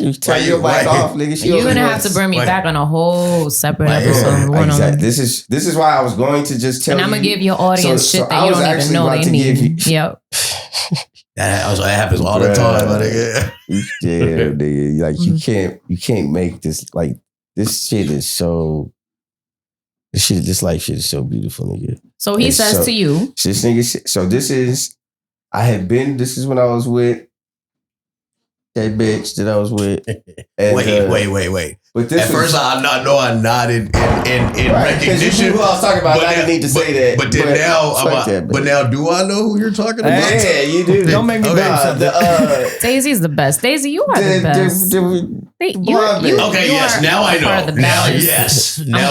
you turn your mic off, nigga. You're gonna have to bring me back on a whole separate episode. Exactly. This is why I was going to just tell you. And I'm gonna give your audience shit that you don't even know they need. Yep. That happens all the time, my nigga. Yeah, nigga. Like you can't make this like this shit is so. This life shit is so beautiful, nigga. So he says to you, this nigga. So this is. This is when I was with that bitch that I was with. And, wait. But at first, I nodded in recognition. Who I was talking about, I didn't need to say that. But then now, do I know who you're talking about? Yeah, you do. Don't make me Daisy's the best. Daisy, you are the best. Now I know. Now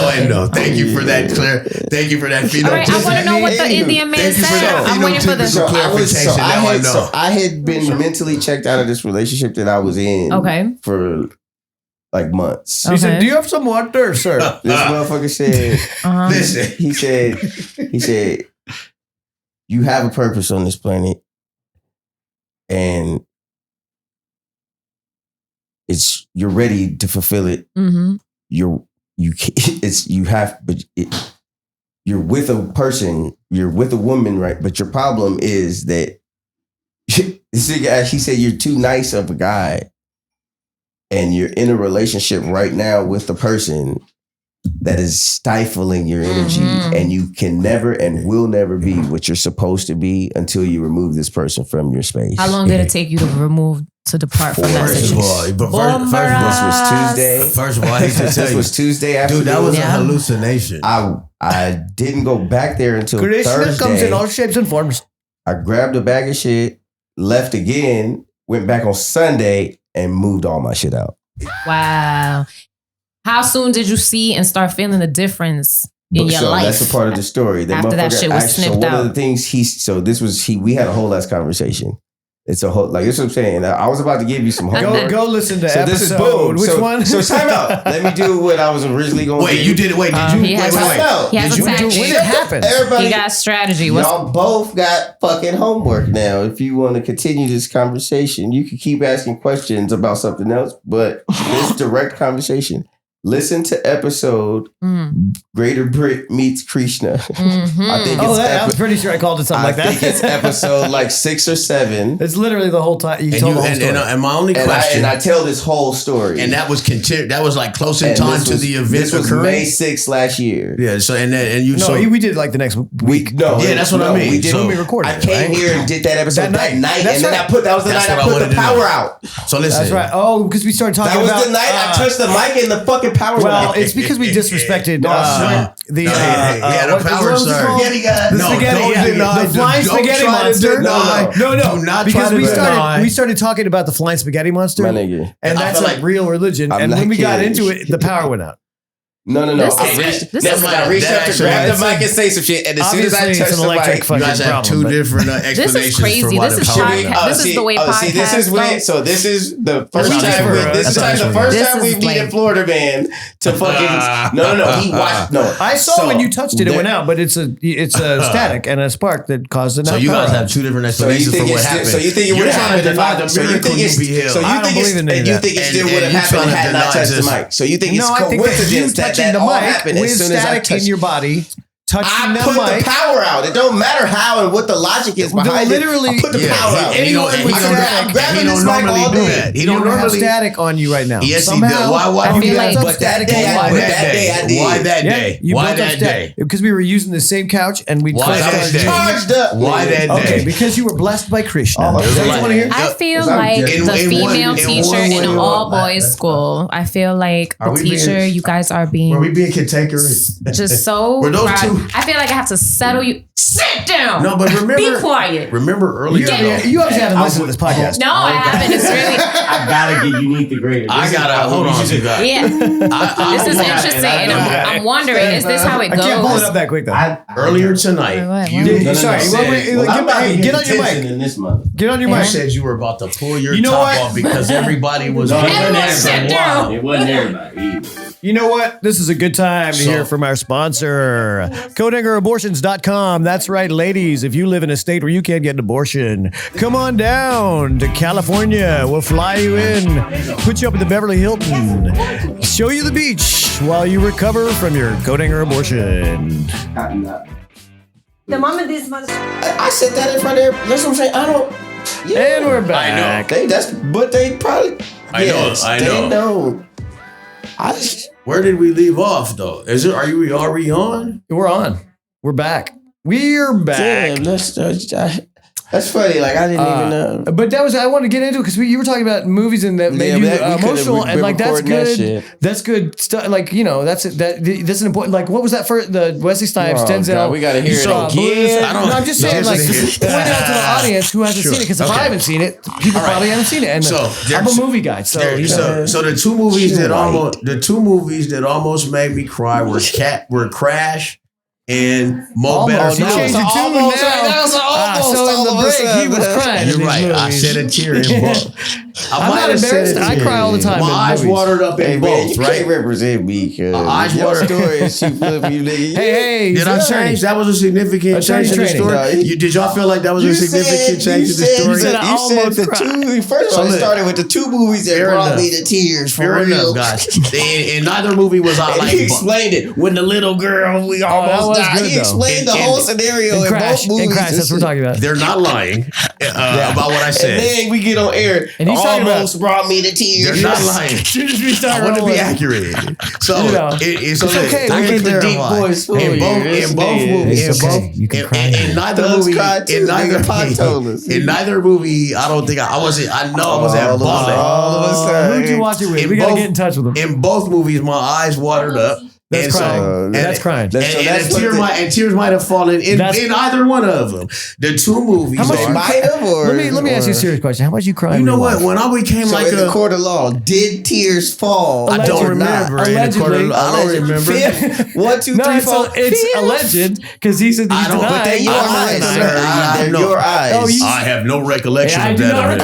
I know. Thank you for that, Claire. Thank you for that phenotypic. All right, I want to know what the Indian man said. I'm waiting for the clarification. Now I know. So I had been mentally checked out of this relationship that I was in. Okay. For like months. He said, "Do you have some water, sir?" This motherfucker said, "Listen." He said, "You have a purpose on this planet, and you're ready to fulfill it. Mm-hmm. You're with a person, you're with a woman, right? But your problem is that he said you're too nice of a guy, and you're in a relationship right now with the person that is stifling your energy, and you can never and will never be what you're supposed to be until you remove this person from your space." How long did it take you to depart from that situation? This was Tuesday. First of all, I hate to tell you, this was Tuesday afternoon. Dude, that was a hallucination. I didn't go back there until Krishna Thursday. comes in all shapes and forms. I grabbed a bag of shit, left again, went back on Sunday, and moved all my shit out. Wow. How soon did you see and start feeling the difference in your life? That's a part of the story. After that shit was snipped out. One of the things we had a whole ass conversation. It's a whole, like, this is what I'm saying. I was about to give you some homework. Go listen to episode. This is boom. Which one? So time out. Let me do what I was originally going to do. Wait, you did it. Wait, did you? He has a tactic. When it happens. Everybody, he got strategy. Y'all both got fucking homework now. If you want to continue this conversation, you can keep asking questions about something else, but this direct conversation. Listen to episode Greater Britton meets Krishna. I think I was pretty sure I called it something like that. I think it's episode like 6 or 7. It's literally the whole time. You told the whole story. And my only question, I tell this whole story, and that was that was like close in time to the event. This was occurring? May 6th last year. Yeah. So we did it like the next week. That's what I mean. We did when we recorded. I came here and did that episode that night, and then that was the night I put the power out. So listen, that's right. Oh, because we started talking about. That was the night I touched the mic and the fucking power. Well, it's because we disrespected the power star. The flying spaghetti monster. No. Because we started talking about the flying spaghetti monster, my nigga, and that's like real religion. And when we got into it, the power went out. No. I reached up to grab the mic and say some shit, and as soon as I touched the mic, you guys have two different explanations. This is crazy. This is this is the way podcasts. This is when. So this is the first time. This is the first time we needed Florida Man to fucking. No. He watched. No, I saw when you touched it. It went out, but it's a static and a spark that caused it. So you guys have two different explanations for what happened. So you think it would have happened if I? So you think it still would have happened had I touched the mic? So you think it's coincidence that all happened as soon as I touched in your body? I put the power out. It don't matter how and what the logic is behind it. I put the power out. I'm grabbing this mic all day. He don't have static on you right now. Yes, he does. Why? I feel like But that day. Why that day? Because we were using the same couch and we charged up. Why that day? Okay, because you were blessed by Krishna. Is that what you want to hear? I feel like the female teacher in an all boys school. I feel like the teacher, you guys are being. Are we being cantankerous? Just so. Were those two? I feel like I have to settle you. Sit down. No, but remember. Be quiet. Remember earlier. You obviously haven't listened to this podcast. No, I haven't. It's really. I gotta get unique to greater. I gotta hold on. You guys. Yeah. This is interesting, and I'm wondering, is this how it goes? I can't pull it up that quick though. Earlier tonight, sorry. Get on your mic. Get on your mic. You said you were about to pull your top off because everybody was. Sit down. It wasn't everybody either. You know what? This is a good time to hear from our sponsor, CoatHangerAbortions.com. That's right, ladies. If you live in a state where you can't get an abortion, come on down to California. We'll fly you in, put you up at the Beverly Hilton, show you the beach while you recover from your coat hanger abortion. The moment this mother. I said that in front of everybody. That's what I'm saying. I don't. Yeah. And we're back. I know. But they probably. I know. They know. Where did we leave off though? Are we on? We're on. We're back. We're back. Damn, that's funny. Like I didn't even know. But I wanted to get into it because you were talking about movies and that made you emotional, and like that's good. That's good stuff. Like that's an important. Like what was that for? The Wesley Snipes, Denzel. God, we gotta hear it again. I'm just saying, like point out to the audience who hasn't seen it, because if I haven't seen it, people probably haven't seen it. And I'm a movie guy, so the two movies that almost made me cry were Crash and Mo Better He changed the tune now. So in the break, he was crying. You're right. I shed a tear in both. I'm not embarrassed. I cry all the time. My eyes watered up in both, right? You can't represent me, cuz. Eyes watered. Hey, did I change? That was a significant change in the story. Did y'all feel like that was a significant change in the story? You said the two. First of all, it started with the two movies that brought me to tears. Fair enough, guys. And neither movie was I like. He explained it when the little girl we almost died. He explained the whole scenario in both movies. And Crash, that's what we're talking about. They're not lying about what I said. And then we get on air. And he's almost brought me to tears. They're not lying. I want to be accurate. So it's okay. I get the deep voice for in both movies. You can cry. In neither movie, I don't think I wasn't. I know I was at Boston. Who'd you watch it with? We gotta get in touch with them. In both movies, my eyes watered up. That's crying. That's crying. And tears might have fallen in either one of them. The two movies. How much let me ask you a serious question. How much you crying? You know what? When I became like in the court of law, did tears fall? I don't remember. Allegedly. I don't remember. 1, 2, 3, 4. It's alleged because he said I don't. But they're your eyes. They're your eyes. I have no recollection of that. I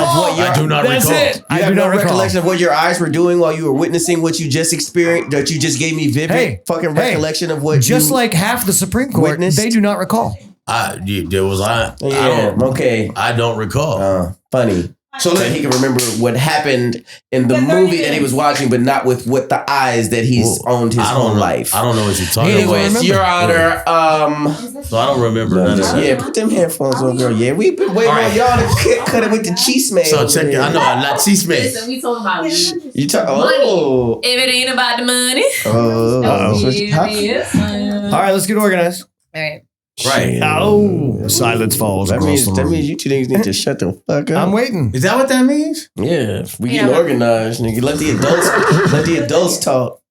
do not recall. That's it. I have no recollection of what your eyes were doing while you were witnessing what you just experienced. That you just gave me vivid. Fucking recollection of what just like half the Supreme Court witnessed. They do not recall. There was okay. I don't recall. Funny. So that he can remember what happened in the movie that he was watching, but not with what the eyes that he's owned his whole life. I don't know what you're talking about. Anyways, Your Honor, so I don't remember none of that. Yeah, put them headphones on, girl. Yeah, we've been waiting on y'all to cut it with the cheese man. So check it. I know, not cheese man. Listen, we talking about you talk money. If it ain't about the money. All right, let's get organized. All right. Right. Oh, silence falls. That means you two niggas need to shut the fuck up. I'm waiting. Is that what that means? Yeah, we getting organized, nigga. Let the adults talk.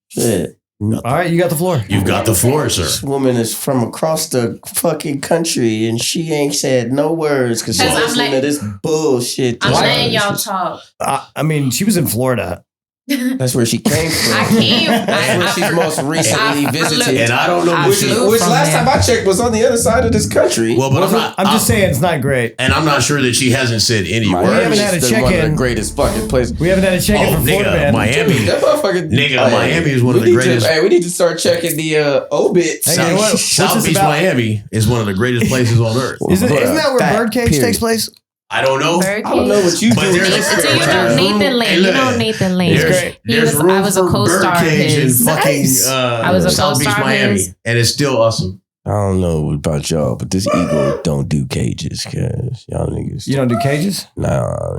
Shit. All right, you got the floor. You've got the floor, sir. This woman is from across the fucking country, and she ain't said no words because she's listening to this bullshit. I'm letting y'all talk. I mean, she was in Florida. That's where she came from. That's where she's most recently visited. And I don't know which last time I checked was on the other side of this country. Well, but I'm just saying it's not great. And I'm not sure that she hasn't said any words. We haven't had a check-in. One of the greatest fucking places. We haven't had a check-in from Florida, man. Miami. That motherfucking Miami is one of the greatest. Hey, we need to start checking the obits. South Beach, Miami is one of the greatest places on earth. Isn't that where Birdcage takes place? I don't know. I don't know what you do. So you know Nathan Lane. You know Nathan Lane. There's room I was a for co-star of Birdcage in his. fucking I was a South Beach, co-star of Miami, his. and it's still awesome. I don't know about y'all, but this Eagle don't do cages, cause y'all niggas. You don't do cages? Nah,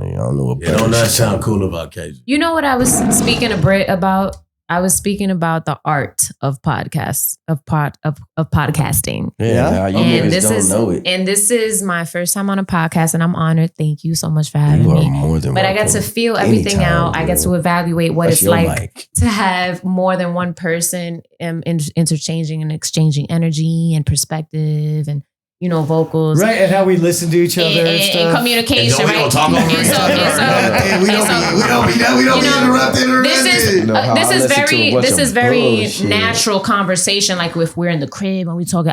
I don't know what. It don't not sound cool about cages. You know what I was speaking to Britt about? I was speaking about the art of podcasts, of podcasting. Yeah, you and niggas don't know it. And this is my first time on a podcast, and I'm honored. Thank you so much for having You are me. more than But I got welcome. to feel everything Anytime, out. I get to evaluate what That's it's your like mic. to have more than one person interchanging and exchanging energy and perspective and, you know, vocals. Right, and how we listen to each other and stuff. And communication, And right? we don't talk over And each other. and We don't be interrupted. This is very bullshit. natural conversation. Like if we're in the crib and we talking,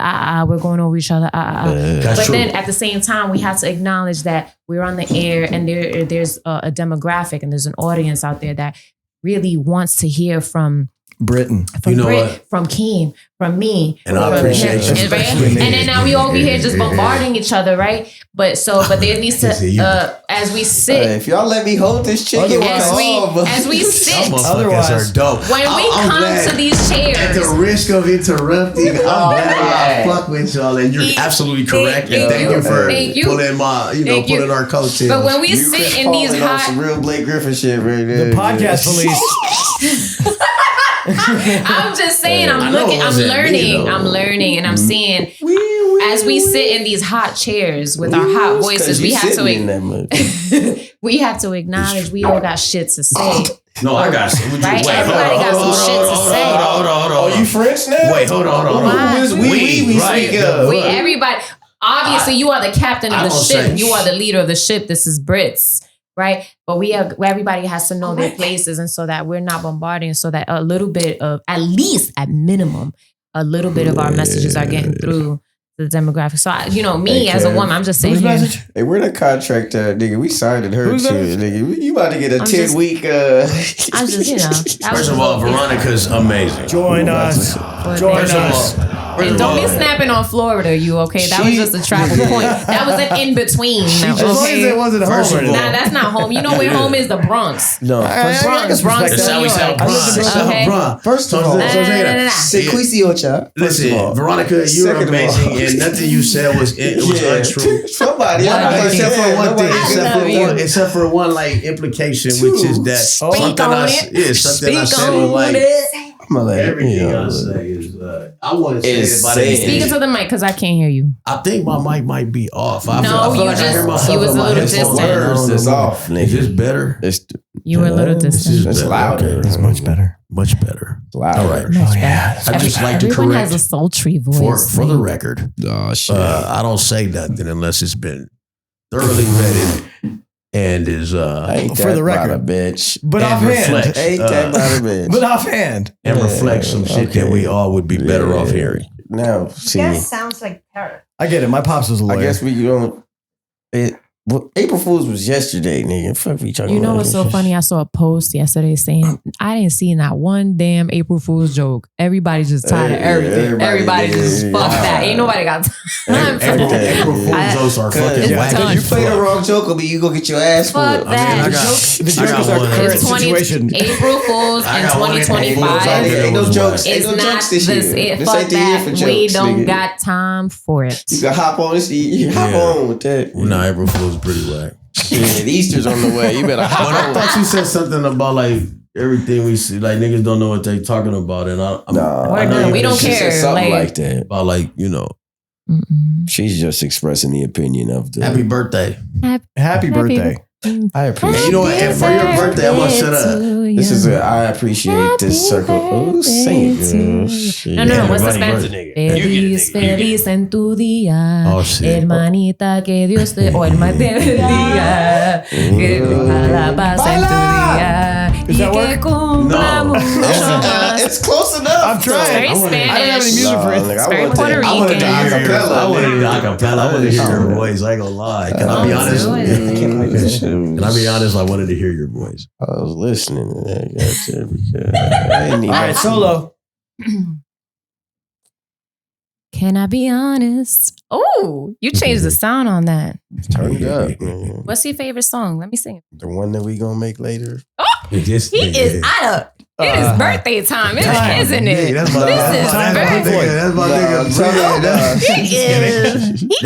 we're going over each other, That's But true. then at the same time, we have to acknowledge that we're on the air and there's a demographic and there's an audience out there that really wants to hear from Britton. from You know Britt, what? from Keem, from me. And I from appreciate him, you. right? And then now we over here just bombarding each other, right? But there needs to, as we sit, Hey, if y'all let me hold this chicken, as we sit, Otherwise, are dope. when we I'm come glad. to these chairs, At the risk of interrupting, I'm glad I fuck with y'all, and you're absolutely correct. And thank you for pulling pulling our coattails. but when we sit in these hot, some real Blake Griffin shit right there. The podcast police. I'm just saying, I'm learning, and I'm seeing as we sit in these hot chairs with our hot voices, we have to acknowledge we all got shit to say. No, I got some. Right? Everybody got some shit to say. Oh, you French now? Wait, hold on. Why? Who is we right. speak of? We everybody. Obviously, you are the captain of I the don't ship. say- You are the leader of the ship. This is Brits, right? But everybody has to know their places, and so that we're not bombarding, so that a little bit of, at least at minimum, a little bit of our messages are getting through the demographic. So, me as a woman, I'm just saying. Whose message? Hey, we're the contract, nigga. We signed her Who's too, that? nigga. You about to get a 10-week. I'm just, First of all, Veronica's amazing. Join us. Join us. And don't be snapping on Florida, you okay? That was just a travel point. That was an in between. As long as it wasn't home. First of all- Nah, that's not home. You know where home is? The Bronx. No. Bronx, That's how we New sound. York. Okay. First of all, Listen, Veronica, you're Second of all. amazing, and nothing you said was untrue. Somebody. Except for one thing, love you. except for one like implication, which is that something on I it. something I Speak said on was like it. everything I say is. I want to say Is it by said. Speak into the mic because I can't hear you. I think my mic might be off. I No, feel you like I just- hear myself you was in a my little headphones. distant. I don't know. It's off, nigga. Is this better? It's You were a little distant. This is louder. Okay. It's much better. Much better. loud. All right. Oh, yeah. I just like to Everyone correct has a sultry voice. for the record. Oh shit. I don't say nothing unless it's been thoroughly vetted and is Ain't for that the record. about a bitch. But and offhand. reflects, Ain't that about a bitch. But offhand. and reflects some shit that we all would be better off hearing. Now, see, That sounds like terror. I get it. My pops was a lawyer. I guess we don't. Well, April Fool's was yesterday, nigga. Fuck we talking You know about. what's so funny? I saw a post yesterday saying I didn't see not one damn April Fool's joke. Everybody's just tired of everything. Everybody just fuck that. Ain't nobody got time for April that. Fool's jokes are fucking It's whack. done. You play the wrong joke on me, you go get your ass Fuck full. that. I The got joke is our one. current It's 20 situation. April Fool's I in got one in April Fool's. 2025 Ain't no jokes. Ain't is no not jokes this this. year. This Fuck ain't the year that. for We jokes, don't nigga. got time for it. You can hop on this. You hop Yeah. on with that. Well, nah, April Fool's is pretty whack. Shit, Easter's on the way. You better But hop I on. thought you said something about like everything we see, like niggas don't know what they talking about, and I'm Nah, We're I know done. you We don't just said care. Something Like- like that. about like Mm-mm. She's just expressing the opinion of the. happy birthday. Happy birthday. I appreciate. You know what? And for your birthday, I'm gonna set up. This is a. I appreciate this circle. Oh, sing it, girl. Shit. No. What's the Everybody Spanish? birthday. Feliz, feliz en tu día. Oh, shit. Hermanita, que Dios te. O hermana te bendiga. Que viva la paz en tu día. Does that work? No. It's close enough. I'm trying. Very Spanish. I don't have any music for it. It's very Puerto I wanted to Rican. hear your I acapella. I wanted to hear your voice. I ain't gonna lie. Can I be honest? Can I be honest? I wanted to hear your voice. I was listening to that because I didn't even. All right, solo. Can I be honest? Oh, you changed the sound on that. Turn it up, man. What's your favorite song? Let me sing it. The one that we gonna make later. He is out of. It is birthday time, isn't it? That's my No, nigga.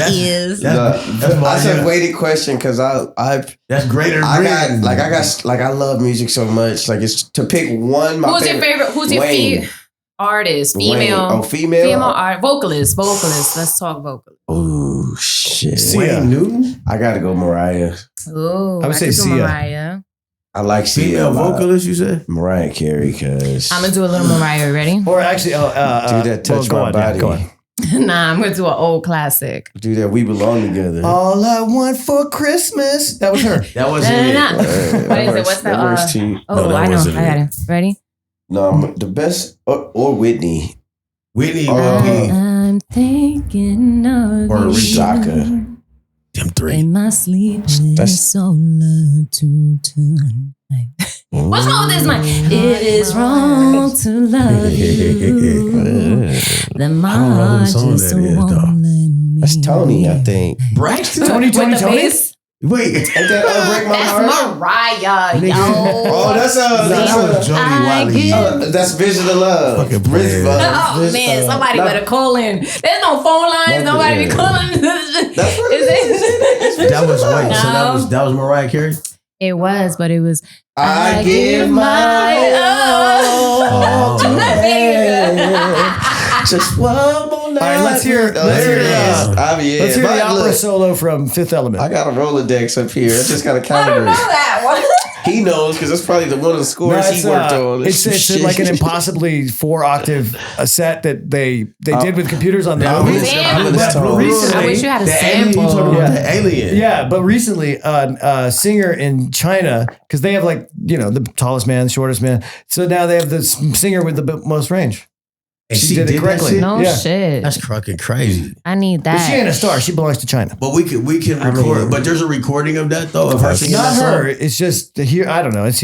He is. That's a weighted question because That's Greater Britton. I love music so much. Like it's to pick one. Who's your favorite? Who's your favorite artist? Female. Wayne. Oh, female. Female art. Vocalist. Let's talk vocalist. Oh shit. Wayne Newton. I gotta go Mariah. Oh, I would say could do Sia. Mariah. I like Female vocalist, you said? Mariah Carey, cause I'm gonna do a little Mariah. Ready? Or actually, do that touch go my on, body. go on. Nah, I'm gonna do an old classic. Do that we belong together. All I want for Christmas. That was her. That wasn't it. What is it? What's that? verse to you. Oh, that I know. wasn't I got it. it. Ready? No, the best or Whitney Whitney I'm thinking of Or you. Shaka. Them three. In my sleepless That's- solitude tonight. What's wrong with this, man? It is wrong to love you. Then my I don't know heart whose song just that is, won't though. let me. That's Tony, I think. Braxton? Tony. With the bass? Wait. Ain't that Break My Heart? That's Mariah, Nigga. yo. Oh, that's That was Jody I Wiley. get- that's Vision of Love. Fucking player. Oh man, somebody better call in. There's no phone lines. Not Nobody be the- calling. That's what Is it? That was wait. So No. that was Mariah Carey? It was, but it was. I give my all to her. Just one more night. All right, let's hear- Let's hear let's hear the opera Look, solo from Fifth Element. I got a Rolodex up here. I just got a I don't calendar. know that one. He knows because that's probably one of the scores he worked on. It's like an impossibly 4-octave set that they did with computers on the movie. Damn. But I wish you had a The alien, you talking sample. about the alien. Yeah, but recently, a singer in China, because they have the tallest man, the shortest man. So now they have the singer with the most range. And She did it that correctly. shit? No Yeah. shit. That's fucking crazy. I need But she ain't a that. star. She belongs to China. But we can record. But there's a recording of that though. Of her singing Not that her. song? It's just here. I don't know. It's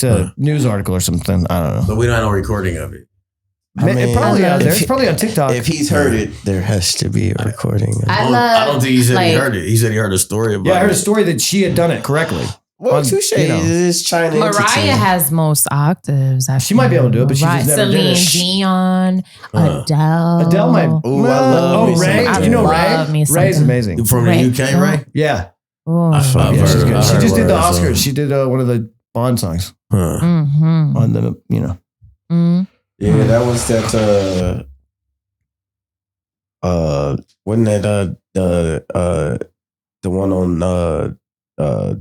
a news article or something. I don't know. But we don't have no recording of it. It's probably out there. It's probably on TikTok. If he's heard it, there has to be a recording. I don't think he said he like- heard it. He said he heard a story about I heard a it. story that she had done it correctly. Well, On, touche. you know. It is China. Mariah entity. has most octaves. I She might be able to do it, but she Mariah, just never did Celine it. Dion, Adele. Adele might. Ooh, I love me some Ray. Adele. Do you know Love me Ray? some Ray's Adele. amazing. From the Right. UK, right? Yeah. Oh. I've Yeah, heard she's of- good. I've She heard just did of the her song. Oscars. She did one of the Bond songs Huh. Mm-hmm. on the, Mm. Yeah, that was that. Wasn't that the one on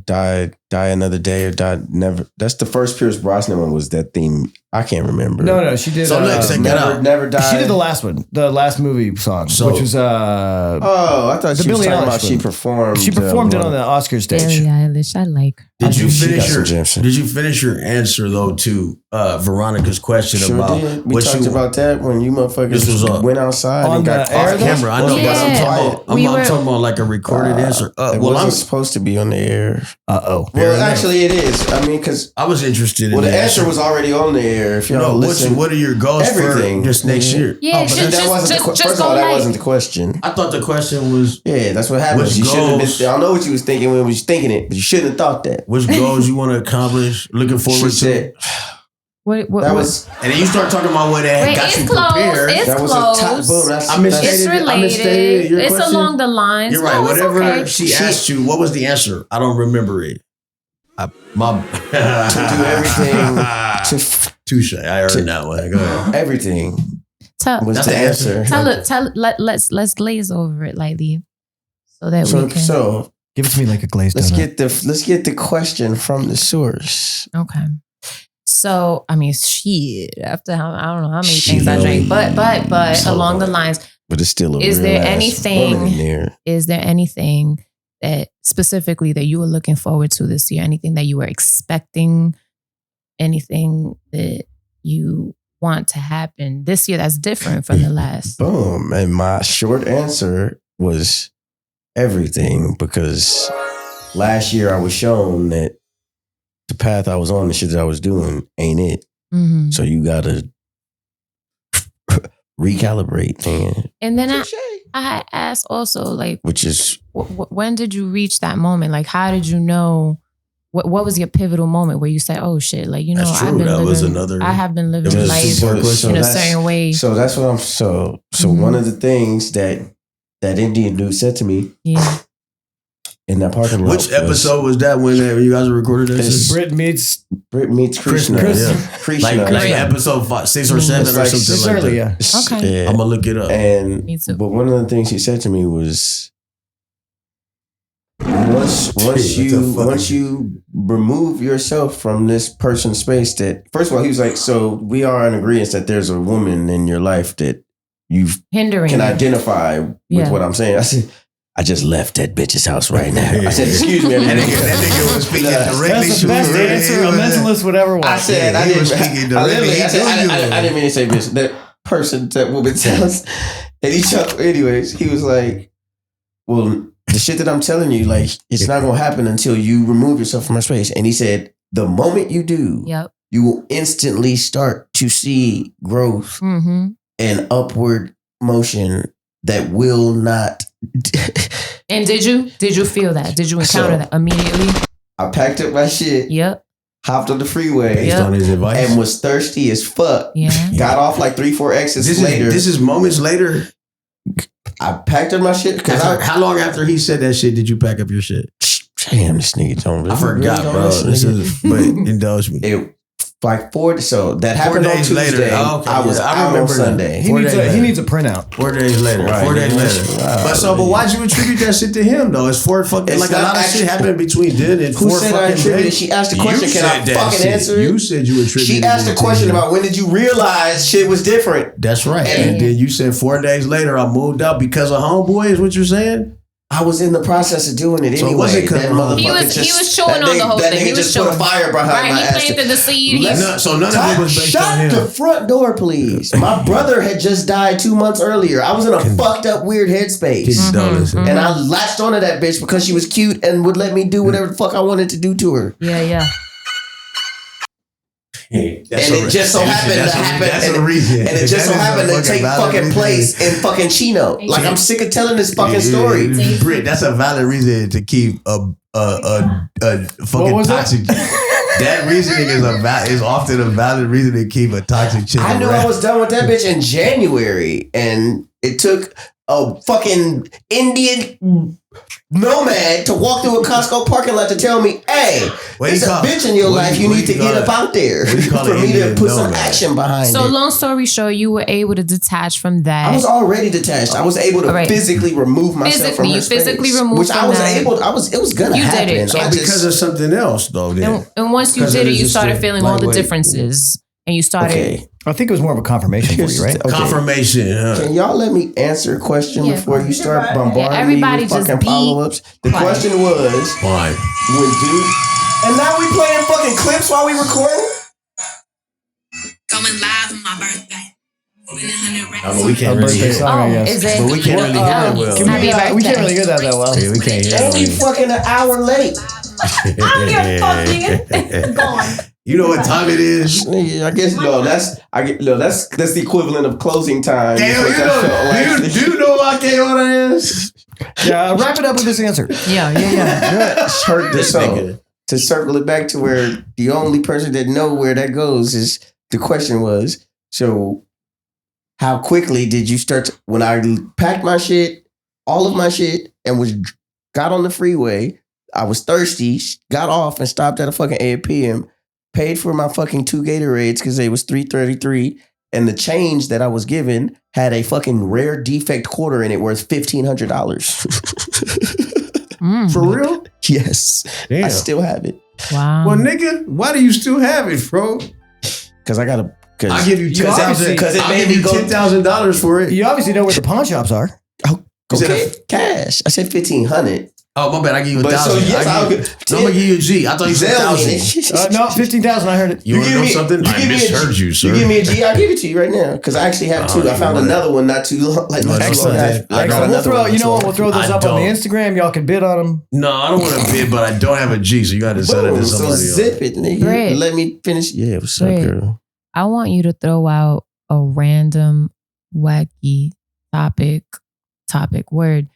Die Another Day or Die Never? That's the first Pierce Brosnan one. Was that theme? I can't remember. No, she did. So let's check that out. Never Die. She did the last one, the last movie song, So- which was Oh, I thought The she was Billie talking Eilish about she one. performed. she performed it one. on the Oscar stage. Billie Eilish, I like. Did you She got finish some your gems. Did you finish your answer though to Veronica's question Sure about did. We what talked you about that when you motherfuckers This was went outside on and got the air, off though? camera? I know, Yeah. but I'm talking about, We I'm were- talking about like a recorded answer. It Well, wasn't supposed to be on the air. Oh, Well, actually, it is. I mean, because I was interested in the the answer was already on the air. If You y'all know, listen, what are your goals everything. for this next year? Yeah, but that wasn't the first of all, that wasn't the question. I thought the question was Yeah, that's what happens. Which You shouldn't have goals- been. I don't know what you was thinking when you was thinking it, but you shouldn't have thought that. which goals you want to accomplish, looking She forward to. said What that was And then you start talking about what that Wait, got it's you close. prepared. It's that was close. a top. Boom, that's, I misstated It's it. I related. misstated your It's question. along the lines. You're right. No, it's Whatever okay. she asked you, what was the answer? I don't remember it. to do everything to Touche. I heard that one. Go ahead. everything Tell, was That's the the answer. answer. let's glaze over it lightly, so that we can. So give it to me like a glazed let's donut. let's get the question from the source. Okay. So I mean, shit. After I don't know how many things I drank, but So along the funny. lines, But it's still a Is there real-ass anything- woman in there. is there anything that specifically that you were looking forward to this year? Anything that you were expecting anything that you want to happen this year that's different from the last? Boom. And my short answer was everything, because last year I was shown that the path I was on, the shit that I was doing ain't it. Mm-hmm. So you gotta recalibrate, man. And then I asked also, like, Which is when did you reach that moment? Like, how did you know? What was your pivotal moment where you said, "Oh shit!" Like, That's true. I have been living life in a certain way. So that's what I'm. So one of the things that Indian dude said to me, in that parking lot. Which episode was that when you guys recorded this? Britt meets Krishna. Krishna. Like episode 6 or 7 or something like that. Yeah. Okay. I'm gonna look it up. And Me too. but one of the things he said to me was, once you remove yourself from this person's space, that first of all he was like, so we are in agreement that there's a woman in your life that you can identify with what I'm saying. I said, I just left that bitch's house right now. I said, excuse me. That nigga was speaking directly That's the best answer a mentalist would ever want. I said, I didn't mean to say bitch. That person, that woman's house. And he chuckled. Anyways, he was like, well, the shit that I'm telling you, like, it's not going to happen until you remove yourself from our space. And he said, the moment you do, you will instantly start to see growth and upward motion that will not. And did you feel that? Did you encounter that immediately? I packed up my shit. Yep. Hopped on the freeway. Based on his advice. And was thirsty as fuck. Yeah. Got off like 3-4 exits later. This is moments later. I packed up my shit. How long after he said that shit did you pack up your shit? Damn, this nigga don't. I forgot, bro. But indulge me. Like 4 so that happened on Tuesday. Later. Oh, okay. I was out on Sunday. He needs a printout. 4 days later. Right. 4 days later. Wow. But why'd you attribute that shit to him though? It's 4 fucking it's like a lot of shit happened between then and 4 fucking days. She asked the question, can I fucking answer it? You said you attributed. She asked the question about when did you realize shit was different? That's right. And then you said 4 days later I moved out because of homeboy is what you're saying? I was in the process of doing it anyway. He was chewing on the whole thing. He was put a fire behind my ass. He planted the seed. So none of it was based on him. Shut the front door, please. My brother had just died 2 months earlier. I was in a fucked up, weird headspace. And I latched onto that bitch because she was cute and would let me do whatever the fuck I wanted to do to her. Yeah. It just so happened to happen. And it just so happened to take fucking place in fucking Chino. Like, I'm sick of telling this fucking story. Britt, that's a valid reason to keep a fucking toxic. That reasoning is often a valid reason to keep a toxic chick. I knew I was done with that bitch in January, and it took a fucking Indian nomad to walk through a Costco parking lot to tell me, hey, there's a bitch in your life, you need to get up out there for me to put some action behind it. So long story short, you were able to detach from that. I was already detached. I was able to physically remove myself from her space. Physically remove which I was able, it was gonna happen. Did it. So because of something else though. And once you did it, you started feeling all the differences. And you started. Okay. I think it was more of a confirmation for you, right? Okay. Confirmation. Can y'all let me answer a question before you start bombarding me with fucking follow-ups? The question was, fine. And now we playing fucking clips while we recording? Going live on my birthday. We can't really hear it. But we can't really hear that well. We can't really hear that well. Yeah, we can't hear that. And we fucking an hour late. I don't give a fuck, nigga. Go on. You know what time it is? I guess that's the equivalent of closing time. Damn, do you know what KO is? Yeah, wrap it up with this answer. Yeah. To circle it back to where the only person that know where that goes is the question was, so how quickly did you start when I packed my shit, all of my shit, and got on the freeway, I was thirsty, got off and stopped at a fucking APM, paid for my fucking 2 Gatorades because they was $3.33, and the change that I was given had a fucking rare defect quarter in it worth $1,500. For real? Yes. Damn. I still have it. Wow. Well, nigga, why do you still have it, bro? Because I gotta. I'll give you $10,000 for it. You obviously know where the pawn shops are. Okay, cash. I said $1,500. Oh, my bad. I give you But 1,000. so, yes, I'm gonna give you a G. I thought you said 1,000. No, 15,000. I heard it. You want to know something? You I give me misheard you, sir. You give me a G, I'll give it to you right now. Because I actually have two. I found another one not too long. Excellent. We'll throw. You know what? We'll throw those up on the Instagram. Y'all can bid on them. No, I don't want to bid, but I don't have a G, so you got to send it to somebody else. Zip it, nigga. Greg. Let me finish. Yeah, what's up, Greg. girl? I want you to throw out a random, wacky topic word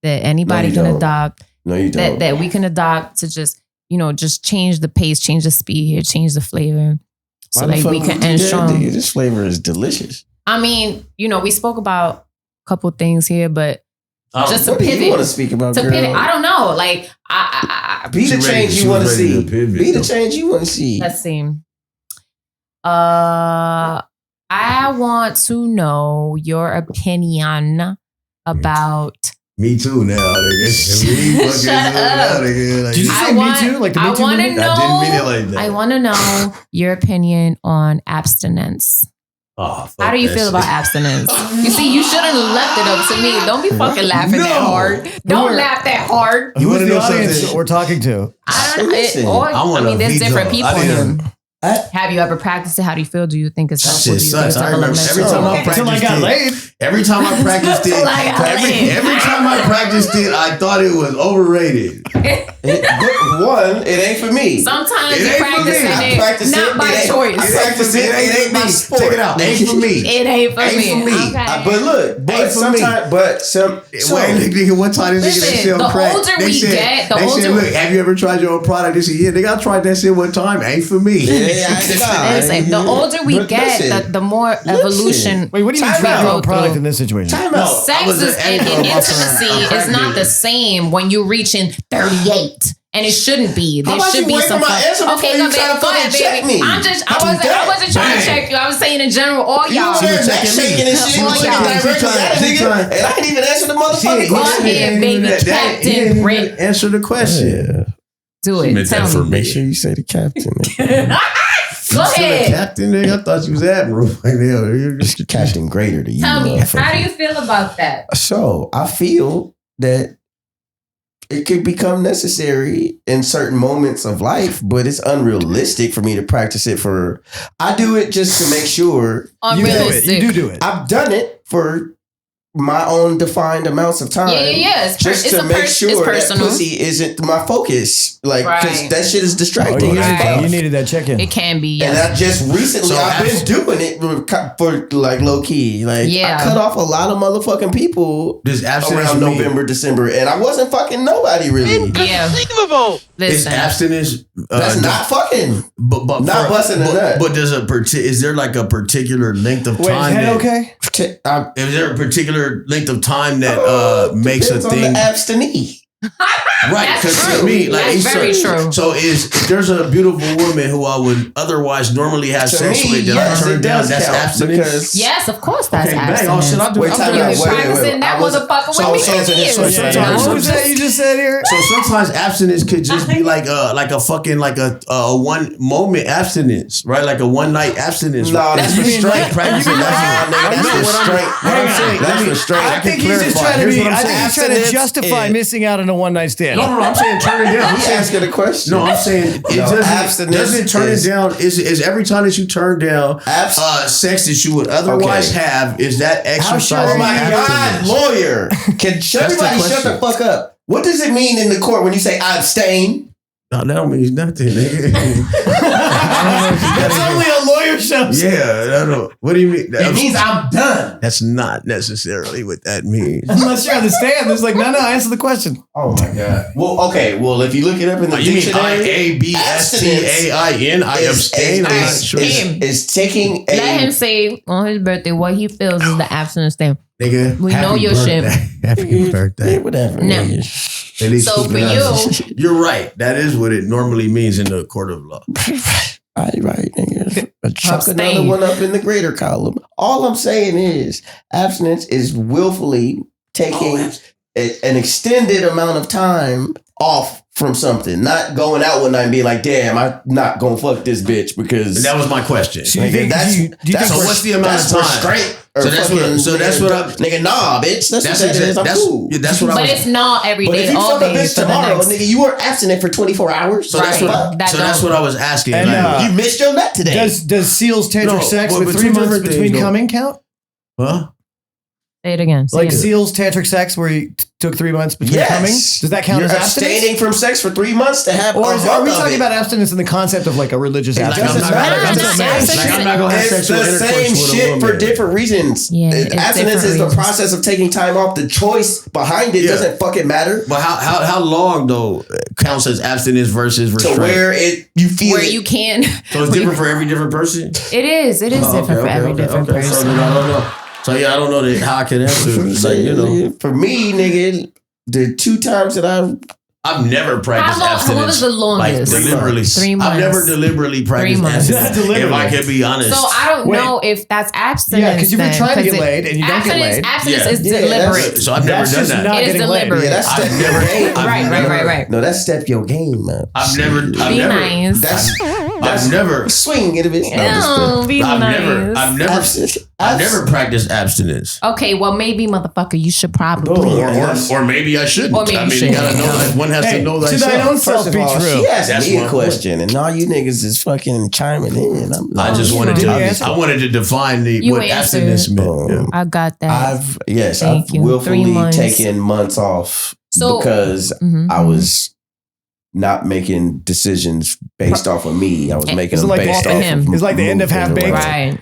that anybody can adopt. No, you don't. That we can adopt to just, just change the pace, change the speed here, change the flavor. So like we can end strong. This flavor is delicious. I mean, we spoke about a couple things here, but just to what pivot. Do you want to speak about, to girl? pivot, I don't know. Like I be the change you want to see. Be the change you want to see. Let's see. I want to know your opinion about. Me too now. Nigga. Shut up. Did you say me too? Like the me too? I want to know. I didn't mean it like that. I want to know your opinion on abstinence. Oh, how do you feel about abstinence? You see, you shouldn't have left it up to me. Don't be fucking laughing that hard. Don't laugh that hard. You want to know audience we're talking to? I mean, there's different people here. Have you ever practiced it? How do you feel? Do you think it's helpful? Shit sucks. I remember every time I practiced until I got laid. Every time I practiced it, every time I practiced it, I thought it was overrated. One, it ain't for me. Sometimes you practice it, not by choice. I practice it. It ain't my sport. Check it out. Ain't for me. It ain't for me. Okay. But look, nigga, one time this nigga they sell crack. The older we get, the older. Look, have you ever tried your own product? They said, yeah, nigga, I tried that shit one time. Ain't for me. The older we get, the more evolution. Wait, what do you mean try your own product in this situation? Sex and intimacy is not the same when you're reaching 38. And it shouldn't be. There should be some. Okay, go ahead, baby. I wasn't trying to check you. I was saying in general, all y'all. You were shaking and shit. And I didn't even answer the motherfucking question. Go ahead, baby. Captain Britt. Answer the question. Do it. Tell me. Make sure you say the captain. Go ahead. Captain, nigga. I thought you was admiral. You're just Captain Greater to you. Tell me, how do you feel about that? So I feel that it could become necessary in certain moments of life, but it's unrealistic for me to practice it for. I do it just to make sure. Unrealistic. You do it. I've done it for my own defined amounts of time. Yeah. Just to make sure that pussy isn't my focus. Like, because that shit is distracting. You needed that check-in. It can be, And I just recently, I've been doing it for like low key. Like, I cut off a lot of motherfucking people around November, December, and I wasn't fucking nobody really. Inconceivable. Is abstinence that's not fucking, but not busting a nut. But is there like a particular length of time? Is there a particular length of time that makes a thing abstinee? Right, because to me, like, that's very true. So if there's a beautiful woman who I would otherwise normally have sex with, that I turn down, that's abstinence. Yes, of course, that's abstinence. Oh shit, I do. You've been practicing that motherfucker with me for years. What was that you just said here? So sometimes abstinence could just be like a fucking a one moment abstinence, right? Like a one night abstinence. No, that's restraint. Practicing That's restraint. I think he's just trying to be. I think he's trying to justify missing out on a one night stand. No, I'm saying turn it down. He's asking a question. No, I'm saying it doesn't turn it down. Is every time that you turn down sex that you would otherwise have, is that exercise? Oh my God, lawyer. Can everybody shut the fuck up? What does it mean in the court when you say I abstain? No, that don't mean nothing, nigga. That's only a lawyer show. Yeah, I don't know. What do you mean? It means I'm done. That's not necessarily what that means. Unless you're on the stand, there's like, no, answer the question. Oh my God. Well, okay. Well, if you look it up in the dictionary, IABSTAIN, I abstain. I'm not sure. Is taking a. Let him say on his birthday what he feels is the abstinence thing. Nigga, we know your birthday. Shit. Happy birthday. Whatever. Now, so for you, you're right. That is what it normally means in the court of law. Right, nigga. Chuck another one up in the greater column. All I'm saying is abstinence is willfully taking an extended amount of time off from something, not going out one night and being like, damn, I'm not gonna fuck this bitch because. And that was my question. So you think, So what's the amount of time? Restraint. So that's what I'm. Nigga, nah, bitch. That's what that is. I'm cool. That's what I was. But it's not every But day, if you all fuck a days bitch for the tomorrow, next. nigga, you were abstinent for 24 hours. So that's what. That's what I was asking. And, like, you missed your nut today. Does Seal's tantric sex with 3 months between coming count? huh? Say it again. Like Seal's tantric sex where he took 3 months between coming? Does that count You're as abstinence? abstaining from sex for 3 months to have. Or are we of talking it. about abstinence in the concept of like a religious abstinence? I'm not gonna have It's sexual the intercourse same with a shit woman. for different reasons. Yeah, it's Abstinence is different the reasons. process of taking time off. The choice behind it doesn't fucking matter. But how long though counts as abstinence versus restraint? To where you feel Where it. you can. So it's different for every different person. It is different for every different So person. then I don't know. So yeah, I don't know how I can answer. Like, you know, For me, nigga, the 2 times that I've never practiced How long? abstinence. What was the longest? Like deliberately. 3 months. I've never deliberately practiced 3 months. abstinence. If I can be honest. So I don't know if that's abstinence. Yeah, because you've been then, trying to 'cause get laid and you don't get laid. Abstinence is Yeah, deliberate. So I've never That's done just that. not It is getting laid. deliberate. Yeah, that's I've step never- your game. Right. No, that's step your game, man. I've never. Be nice. I've never. Swing it a bit. No, be nice. I've never practiced abstinence. Okay, well maybe motherfucker, you should probably. Or maybe I shouldn't. Or maybe I you mean, shouldn't. you gotta know that one has to know to thyself. thine own self First of be all, true. she asked That's me a one question, and all you niggas is fucking chiming in. I just wanted Did to. he answer? I wanted to define You what answered. abstinence meant. Yeah. I got that. I've Thank you. 3 willfully months. taken months off So- because I was not making decisions based off of me. I was making It's them like based off of off him. of It's like the end of moving Half-Baked. around. Right.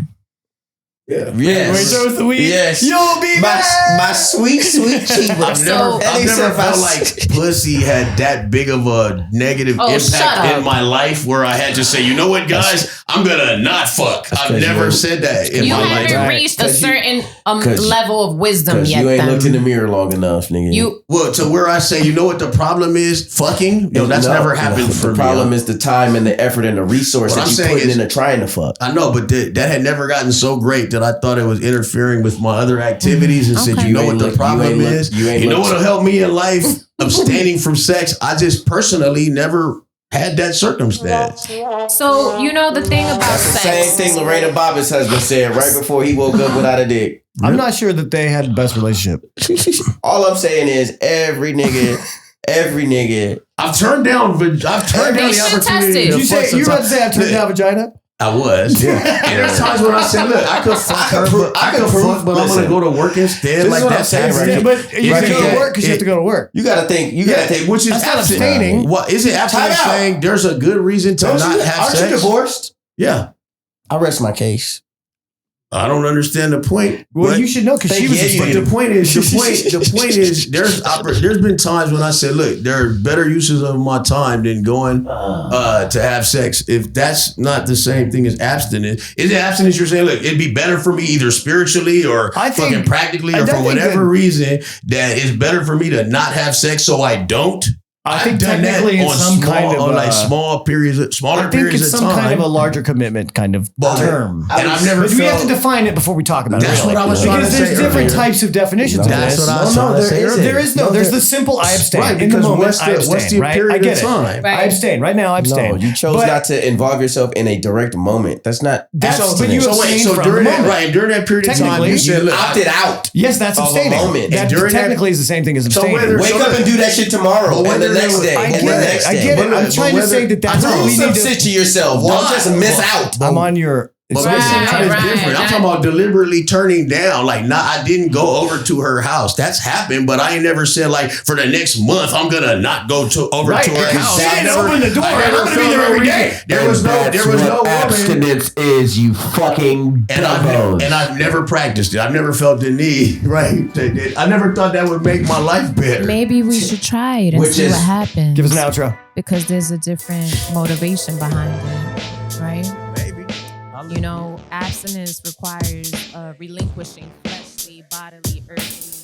Yeah. Yes. Wait, so it's the weed? Yes. You'll be my, back. my sweet cheap. I've never felt like pussy had that big of a negative Oh, shut impact up. in my life where I had to say, you know what, guys, I'm gonna not fuck. I've 'cause never you- said that in You my haven't life. reached a 'Cause you- certain 'cause- level of wisdom Because yet. you ain't then. looked in the mirror long enough, nigga. You Well, to where I say, you know what the problem is? Fucking. Yo, that's never happened for the me. problem is the time and the effort and the resource What that I'm you saying putting is- into trying to fuck. I know, but that had never gotten so great that I thought it was interfering with my other activities and said, Okay. you know You what ain't the look- you problem ain't look- is? you ain't You know look- what'll help me in life? Abstaining from sex. I just personally never had that circumstance. so you know the thing about That's the same sex. thing Lorena Bobbitt's husband said right before he woke up without a dick. I'm not sure that they had the best relationship. All I'm saying is every nigga. I've turned down the You should opportunity. test it. to You fuck say you were about to say I've turned down vagina? I was. Yeah. And there's times when I said, look, I could fuck her, but I could fuck, but I'm gonna go to work instead. This Like is what I'm that's saying, happening. right? But you have to go to work because you have to go to work. You gotta think. You gotta think. Which is That's not abstinence. abstaining. What is it? Abstinence Time out. saying there's a good reason to Don't not you, have aren't sex. you divorced? Yeah. I rest my case. I don't understand the point. Well, but- you should know because she was But the point is, there's been times when I said, look, there are better uses of my time than going to have sex. If that's not the same thing as abstinence, is it abstinence? You're saying, look, it'd be better for me either spiritually or I think- fucking practically I or for think whatever that- reason that it's better for me to not have sex so I don't. I think I've done that technically in on some small, kind of, on like smaller smaller I think periods it's of some time. kind of a larger commitment kind of But- term. and I've never But we have felt. to define it before we talk about That's it. Really. what I was trying Because to there's say different earlier. types of definitions of That's this. what I was trying to say earlier. There is no. There's the simple I abstain. Right, In the because moment, what's I abstain. the right? period I get of it. time? I abstain. Right now, I abstain. No, you chose But not to involve yourself in a direct moment. That's not. That's- abstinence. but you So wait, abstain so from during the that moment. during that period of time, Technically, you said, look, opted out. Yes, that's Of a abstaining. moment. That And during that- technically is the same thing as So abstaining. whether- Wake So up that- and do that shit tomorrow, But and the whether next they- day, I and get the it. next I day. get it. I'm But trying to whether- say that that's what Prove we some need to. shit to yourself. Why? Don't just miss out. I'm on your. But Right, listen, that is right. different. I'm talking about deliberately turning down. Like, I didn't go over to her house. That's happened, but I ain't never said like for the next month I'm gonna not go over Right, to her because house. she I didn't never- open the door. I I'm never gonna be felt there no every reason. day. There was no woman. abstinence is. You fucking And I've never practiced it. I've never felt the need. Right. I never thought that would make my life better. Maybe we should try it and Which see is- what happens. Give us an outro. Because there's a different motivation behind it, right? Maybe. You know, abstinence requires relinquishing fleshly, bodily, earthly